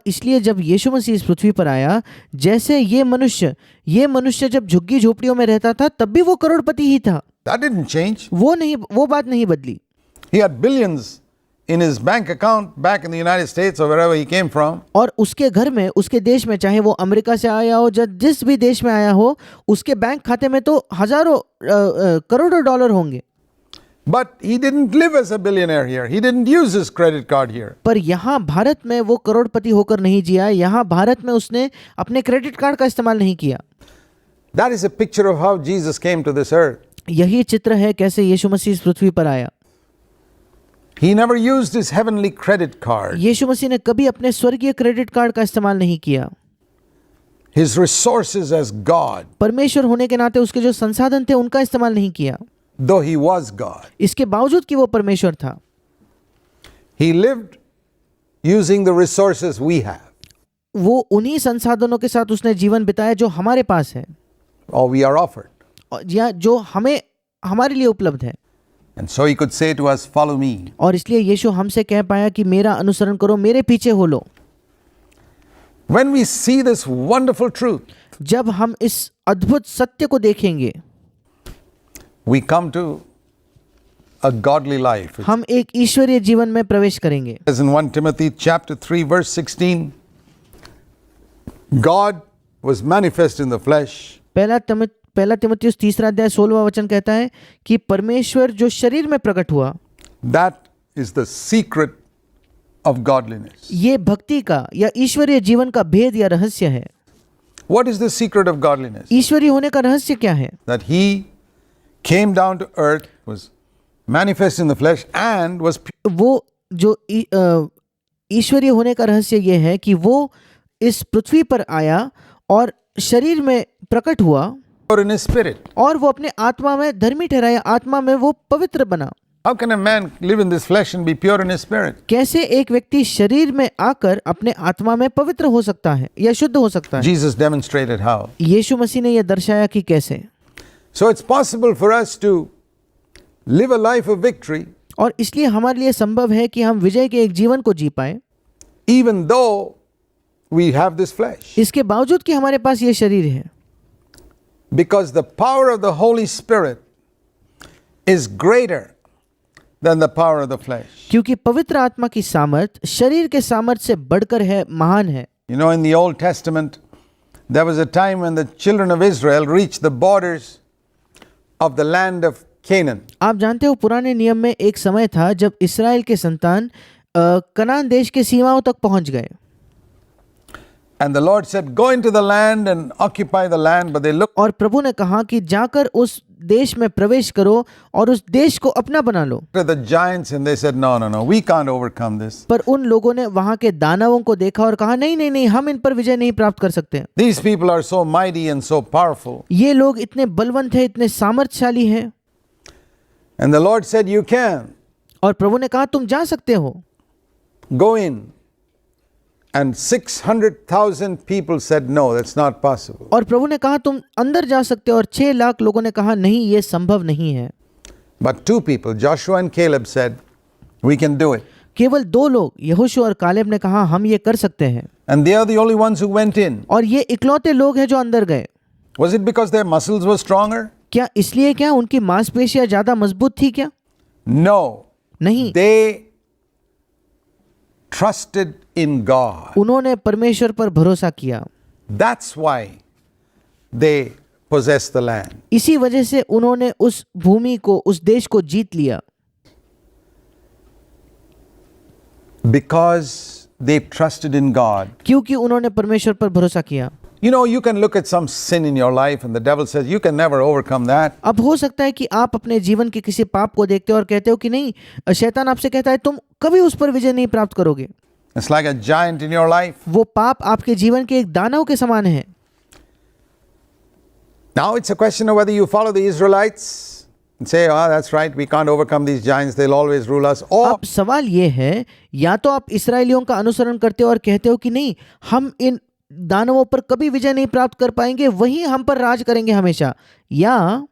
[SPEAKER 2] इसलिए जब यीशु मसीह इस पृथ्वी पर आया, जैसे ये मनुष्य जब झुग्गी झोपड़ियों में रहता था तब भी वो करोड़पति ही था।
[SPEAKER 1] That didn't change.
[SPEAKER 2] वो बात नहीं बदली।
[SPEAKER 1] He had billions in his bank account back in the United States or wherever he came from.
[SPEAKER 2] और उसके घर में, उसके देश में, चाहे वो अमेरिका से आया हो, जिस भी देश में आया हो, उसके बैंक खाते में तो हजारों करोड़ों डॉलर होंगे।
[SPEAKER 1] But he didn't live as a billionaire here. He didn't use his credit card here.
[SPEAKER 2] पर यहाँ भारत में वो करोड़पति होकर नहीं जिया। यहाँ भारत में उसने अपने क्रेडिट कार्ड का इस्तेमाल नहीं किया।
[SPEAKER 1] That is a picture of how Jesus came to this earth.
[SPEAKER 2] यही चित्र है कैसे यीशु मसीह इस पृथ्वी पर आया।
[SPEAKER 1] He never used his heavenly credit card.
[SPEAKER 2] यीशु मसीह ने कभी अपने स्वर्गीय क्रेडिट कार्ड का इस्तेमाल नहीं किया।
[SPEAKER 1] His resources as God,
[SPEAKER 2] परमेश्वर होने के नाते उसके जो संसाधन थे उनका इस्तेमाल नहीं किया,
[SPEAKER 1] though he was God.
[SPEAKER 2] इसके बावजूद कि वो परमेश्वर था।
[SPEAKER 1] He lived using the resources we have,
[SPEAKER 2] वो उन्हीं संसाधनों के साथ उसने जीवन बिताया जो हमारे पास है
[SPEAKER 1] or we are offered.
[SPEAKER 2] या जो हमारे लिए उपलब्ध है।
[SPEAKER 1] And so he could say to us, follow me.
[SPEAKER 2] और इसलिए यीशु हमसे कह पाया कि मेरा अनुसरण करो, मेरे पीछे हो लो।
[SPEAKER 1] When we see this wonderful truth,
[SPEAKER 2] जब हम इस अद्भुत सत्य को देखेंगे,
[SPEAKER 1] we come to a godly life. It
[SPEAKER 2] हम एक ईश्वरीय जीवन में प्रवेश करेंगे।
[SPEAKER 1] says in 1 Timothy chapter 3 verse 16, God was manifest in the flesh.
[SPEAKER 2] पहला तिमुथियुस 3 अध्याय 16वां वचन कहता है कि परमेश्वर जो शरीर में प्रकट हुआ,
[SPEAKER 1] That is the secret of godliness.
[SPEAKER 2] ये भक्ति का या ईश्वरीय जीवन का भेद या रहस्य है।
[SPEAKER 1] What is the secret of godliness?
[SPEAKER 2] ईश्वरीय होने का रहस्य क्या है?
[SPEAKER 1] That he came down to earth, was manifest in the flesh and was pure.
[SPEAKER 2] वो जो ईश्वरीय होने का रहस्य ये है कि वो इस पृथ्वी पर आया और शरीर में प्रकट हुआ
[SPEAKER 1] in his spirit.
[SPEAKER 2] और वो अपने आत्मा में धर्मी ठहराया, आत्मा में वो पवित्र बना।
[SPEAKER 1] How can a man live in this flesh and be pure in his spirit?
[SPEAKER 2] कैसे एक व्यक्ति शरीर में आकर अपने आत्मा में पवित्र हो सकता है या शुद्ध हो सकता है?
[SPEAKER 1] Jesus demonstrated how.
[SPEAKER 2] यीशु मसीह ने यह दर्शाया कि कैसे।
[SPEAKER 1] So it's possible for us to live a life of victory
[SPEAKER 2] और इसलिए हमारे लिए संभव है कि हम विजय के एक जीवन को जी पाए,
[SPEAKER 1] even though we have this flesh.
[SPEAKER 2] इसके बावजूद कि हमारे पास ये शरीर है।
[SPEAKER 1] Because the power of the Holy Spirit is greater than the power of the flesh.
[SPEAKER 2] क्योंकि पवित्र आत्मा की सामर्थ शरीर के सामर्थ से बढ़कर है, महान है।
[SPEAKER 1] You know, in the Old Testament, there was a time when the children of Israel reached the borders of the land of Canaan.
[SPEAKER 2] आप जानते हो पुराने नियम में एक समय था जब इस्राएल के संतान कनान देश के सीमाओं तक पहुंच गए।
[SPEAKER 1] And the Lord said, go into the land and occupy the land, but they looked.
[SPEAKER 2] और प्रभु ने कहा कि जाकर उस देश में प्रवेश करो और उस देश को अपना बना लो।
[SPEAKER 1] The giants and they said, no, no, no, we can't overcome this.
[SPEAKER 2] पर उन लोगों ने वहां के दानवों को देखा और कहा नहीं नहीं नहीं, हम इन पर विजय नहीं प्राप्त कर सकते।
[SPEAKER 1] These people are so mighty and so powerful.
[SPEAKER 2] ये लोग इतने बलवंत हैं, इतने सामर्थ्यशाली हैं।
[SPEAKER 1] And the Lord said, you can
[SPEAKER 2] और प्रभु ने कहा तुम जा सकते हो।
[SPEAKER 1] go in. And 600,000 people said, no, that's not possible.
[SPEAKER 2] और प्रभु ने कहा तुम अंदर जा सकते हो, और 6 लाख लोगों ने कहा नहीं, ये संभव नहीं है।
[SPEAKER 1] But 2 people, Joshua and Caleb, said, we can do it.
[SPEAKER 2] केवल 2 लोग, यहोशू और कालेब ने कहा हम ये कर सकते हैं।
[SPEAKER 1] And they are the only ones who went in.
[SPEAKER 2] और ये इकलौते लोग हैं जो अंदर गए।
[SPEAKER 1] Was it because their muscles were stronger?
[SPEAKER 2] क्या इसलिए क्या उनकी मांसपेशियां ज्यादा मजबूत थी क्या?
[SPEAKER 1] No.
[SPEAKER 2] नहीं,
[SPEAKER 1] They trusted in God.
[SPEAKER 2] उन्होंने परमेश्वर पर भरोसा किया।
[SPEAKER 1] That's why they possessed the land.
[SPEAKER 2] इसी वजह से उन्होंने उस भूमि को, उस देश को जीत लिया।
[SPEAKER 1] Because they trusted in God.
[SPEAKER 2] क्योंकि उन्होंने परमेश्वर पर भरोसा किया।
[SPEAKER 1] You know, you can look at some sin in your life and the devil says, you can never overcome that.
[SPEAKER 2] अब हो सकता है कि आप अपने जीवन के किसी पाप को देखते हो और कहते हो कि नहीं, शैतान आपसे कहता है तुम कभी उस पर विजय नहीं प्राप्त करोगे।
[SPEAKER 1] It's like a giant in your life.
[SPEAKER 2] वो पाप आपके जीवन के एक दानव के समान है।
[SPEAKER 1] Now it's a question of whether you follow the Israelites and say, oh, that's right, we can't overcome these giants, they'll always rule us. Or
[SPEAKER 2] अब सवाल ये है, या तो आप इस्राएलियों का अनुसरण करते हो और कहते हो कि नहीं, हम इन दानवों पर कभी विजय नहीं प्राप्त कर पाएंगे, वही हम पर राज करेंगे हमेशा, या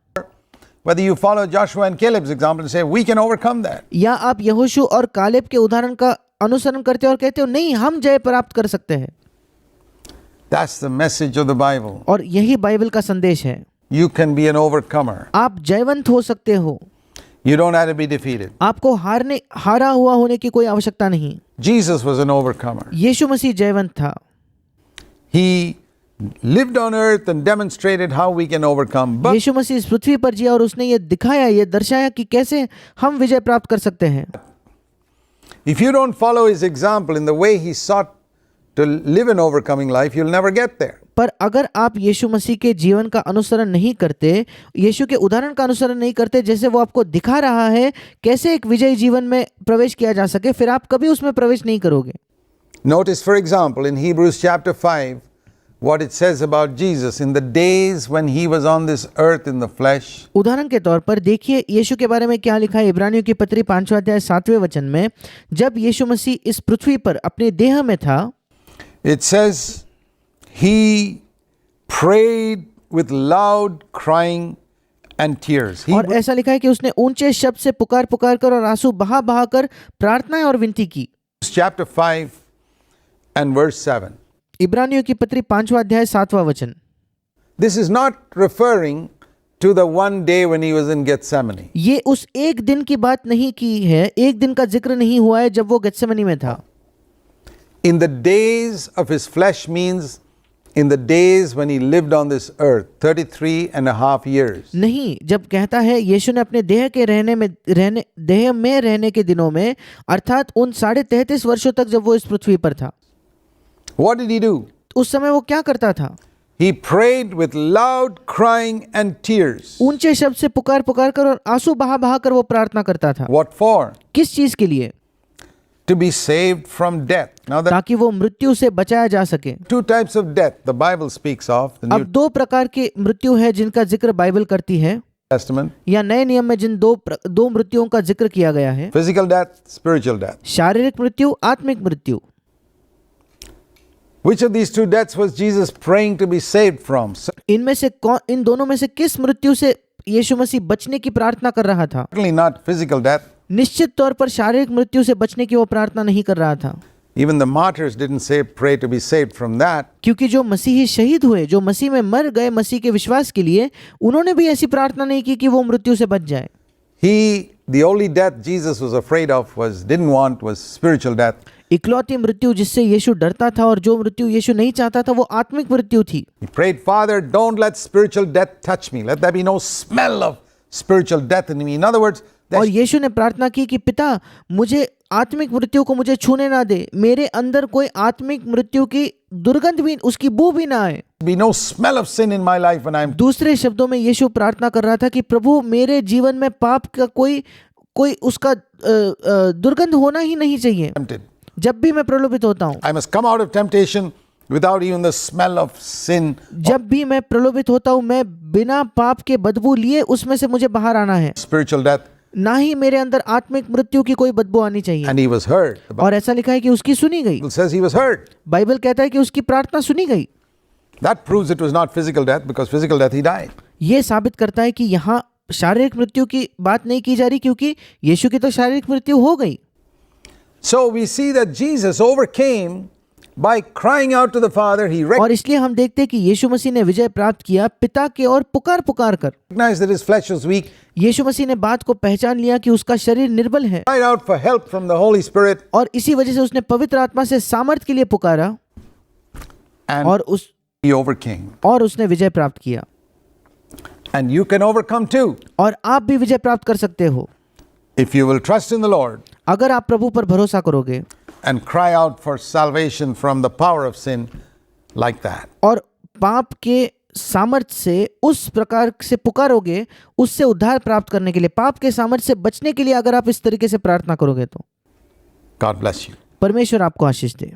[SPEAKER 1] whether you follow Joshua and Caleb's example and say, we can overcome that.
[SPEAKER 2] या आप यहोशू और कालेब के उदाहरण का अनुसरण करते हो और कहते हो नहीं, हम जय प्राप्त कर सकते हैं।
[SPEAKER 1] That's the message of the Bible.
[SPEAKER 2] और यही बाइबल का संदेश है।
[SPEAKER 1] You can be an overcomer.
[SPEAKER 2] आप जयवंत हो सकते हो।
[SPEAKER 1] You don't have to be defeated.
[SPEAKER 2] आपको हारा हुआ होने की कोई आवश्यकता नहीं।
[SPEAKER 1] Jesus was an overcomer.
[SPEAKER 2] यीशु मसीह जयवंत था।
[SPEAKER 1] He lived on earth and demonstrated how we can overcome. But
[SPEAKER 2] यीशु मसीह इस पृथ्वी पर जिया और उसने ये दिखाया, ये दर्शाया कि कैसे हम विजय प्राप्त कर सकते हैं।
[SPEAKER 1] if you don't follow his example in the way he sought to live an overcoming life, you'll never get there.
[SPEAKER 2] पर अगर आप यीशु मसीह के जीवन का अनुसरण नहीं करते, यीशु के उदाहरण का अनुसरण नहीं करते, जैसे वो आपको दिखा रहा है कैसे एक विजयी जीवन में प्रवेश किया जा सके, फिर आप कभी उसमें प्रवेश नहीं करोगे।
[SPEAKER 1] Notice, for example, in Hebrews chapter 5, what it says about Jesus in the days when he was on this earth in the flesh.
[SPEAKER 2] उदाहरण के तौर पर देखिए यीशु के बारे में क्या लिखा है इब्रानियों की पत्री 5वां अध्याय 7वें वचन में, जब यीशु मसीह इस पृथ्वी पर अपने देह में था।
[SPEAKER 1] It says he prayed with loud crying and tears.
[SPEAKER 2] और ऐसा लिखा है कि उसने ऊंचे शब्द से पुकार पुकार कर और आंसू बहा बहा कर प्रार्थनाएं और विनती की।
[SPEAKER 1] Chapter 5 and verse 7.
[SPEAKER 2] इब्रानियों की पत्री 5वां अध्याय 7वां वचन।
[SPEAKER 1] This is not referring to the one day when he was in Gethsemane.
[SPEAKER 2] ये उस एक दिन की बात नहीं की है, एक दिन का जिक्र नहीं हुआ है जब वो गेत्सेमनी में था।
[SPEAKER 1] In the days of his flesh means in the days when he lived on this earth, 33 and a half years.
[SPEAKER 2] नहीं, जब कहता है यीशु ने अपने देह के देह में रहने के दिनों में, अर्थात उन 33.5 वर्षों तक जब वो इस पृथ्वी पर था।
[SPEAKER 1] What did he do?
[SPEAKER 2] उस समय वो क्या करता था?
[SPEAKER 1] He prayed with loud crying and tears.
[SPEAKER 2] ऊंचे शब्द से पुकार पुकार कर और आंसू बहा बहा कर वो प्रार्थना करता था।
[SPEAKER 1] What for?
[SPEAKER 2] किस चीज के लिए?
[SPEAKER 1] To be saved from death. Now there are
[SPEAKER 2] ताकि वो मृत्यु से बचाया जा सके।
[SPEAKER 1] 2 types of death the Bible speaks of. The New
[SPEAKER 2] अब 2 प्रकार की मृत्यु है जिनका जिक्र बाइबल करती है,
[SPEAKER 1] Testament.
[SPEAKER 2] या नए नियम में जिन दो मृत्युओं का जिक्र किया गया है,
[SPEAKER 1] Physical death, spiritual death.
[SPEAKER 2] शारीरिक मृत्यु, आत्मिक मृत्यु।
[SPEAKER 1] Which of these 2 deaths was Jesus praying to be saved from?
[SPEAKER 2] इन दोनों में से किस मृत्यु से यीशु मसीह बचने की प्रार्थना कर रहा था?
[SPEAKER 1] Certainly not physical death.
[SPEAKER 2] निश्चित तौर पर शारीरिक मृत्यु से बचने की वो प्रार्थना नहीं कर रहा था।
[SPEAKER 1] Even the martyrs didn't say pray to be saved from that.
[SPEAKER 2] क्योंकि जो मसीही शहीद हुए, जो मसीह में मर गए मसीह के विश्वास के लिए, उन्होंने भी ऐसी प्रार्थना नहीं की कि वो मृत्यु से बच जाए।
[SPEAKER 1] The only death Jesus was afraid of didn't want was spiritual death.
[SPEAKER 2] इकलौती मृत्यु जिससे यीशु डरता था और जो मृत्यु यीशु नहीं चाहता था वो आत्मिक मृत्यु थी।
[SPEAKER 1] He prayed, Father, don't let spiritual death touch me. Let there be no smell of spiritual death in me. In other words,
[SPEAKER 2] और यीशु ने प्रार्थना की कि पिता मुझे आत्मिक मृत्यु को मुझे छूने ना दे, मेरे अंदर कोई आत्मिक मृत्यु की दुर्गंध भी, उसकी बू भी ना आए।
[SPEAKER 1] Be no smell of sin in my life when I'm
[SPEAKER 2] दूसरे शब्दों में यीशु प्रार्थना कर रहा था कि प्रभु मेरे जीवन में पाप का कोई उसका दुर्गंध होना ही नहीं चाहिए।
[SPEAKER 1] tempted.
[SPEAKER 2] जब भी मैं प्रलोभित होता हूँ,
[SPEAKER 1] I must come out of temptation without even the smell of sin.
[SPEAKER 2] जब भी मैं प्रलोभित होता हूँ, मैं बिना पाप के बदबू लिए उसमें से मुझे बाहर आना है,
[SPEAKER 1] Spiritual death.
[SPEAKER 2] ना ही मेरे अंदर आत्मिक मृत्यु की कोई बदबू आनी चाहिए।
[SPEAKER 1] And he was heard. The
[SPEAKER 2] और ऐसा लिखा है कि उसकी सुनी गई।
[SPEAKER 1] Bible says he was heard.
[SPEAKER 2] Bible कहता है कि उसकी प्रार्थना सुनी गई।
[SPEAKER 1] That proves it was not physical death, because physical death he died.
[SPEAKER 2] ये साबित करता है कि यहाँ शारीरिक मृत्यु की बात नहीं की जा रही, क्योंकि यीशु की तो शारीरिक मृत्यु हो गई।
[SPEAKER 1] So we see that Jesus overcame by crying out to the Father. He
[SPEAKER 2] और इसलिए हम देखते हैं कि यीशु मसीह ने विजय प्राप्त किया पिता के और पुकार कर।
[SPEAKER 1] recognized that his flesh was weak,
[SPEAKER 2] यीशु मसीह ने बात को पहचान लिया कि उसका शरीर निर्बल है,
[SPEAKER 1] cried out for help from the Holy Spirit,
[SPEAKER 2] और इसी वजह से उसने पवित्र आत्मा से सामर्थ के लिए पुकारा,
[SPEAKER 1] and
[SPEAKER 2] और
[SPEAKER 1] he overcame.
[SPEAKER 2] उसने विजय प्राप्त किया।
[SPEAKER 1] And you can overcome too
[SPEAKER 2] और आप भी विजय प्राप्त कर सकते हो
[SPEAKER 1] if you will trust in the Lord
[SPEAKER 2] अगर आप प्रभु पर भरोसा करोगे
[SPEAKER 1] and cry out for salvation from the power of sin like that.
[SPEAKER 2] और पाप के सामर्थ्य से उस प्रकार से पुकारोगे, उससे उद्धार प्राप्त करने के लिए, पाप के सामर्थ्य से बचने के लिए अगर आप इस तरीके से प्रार्थना करोगे तो
[SPEAKER 1] God bless you.
[SPEAKER 2] परमेश्वर आपको आशीष दे।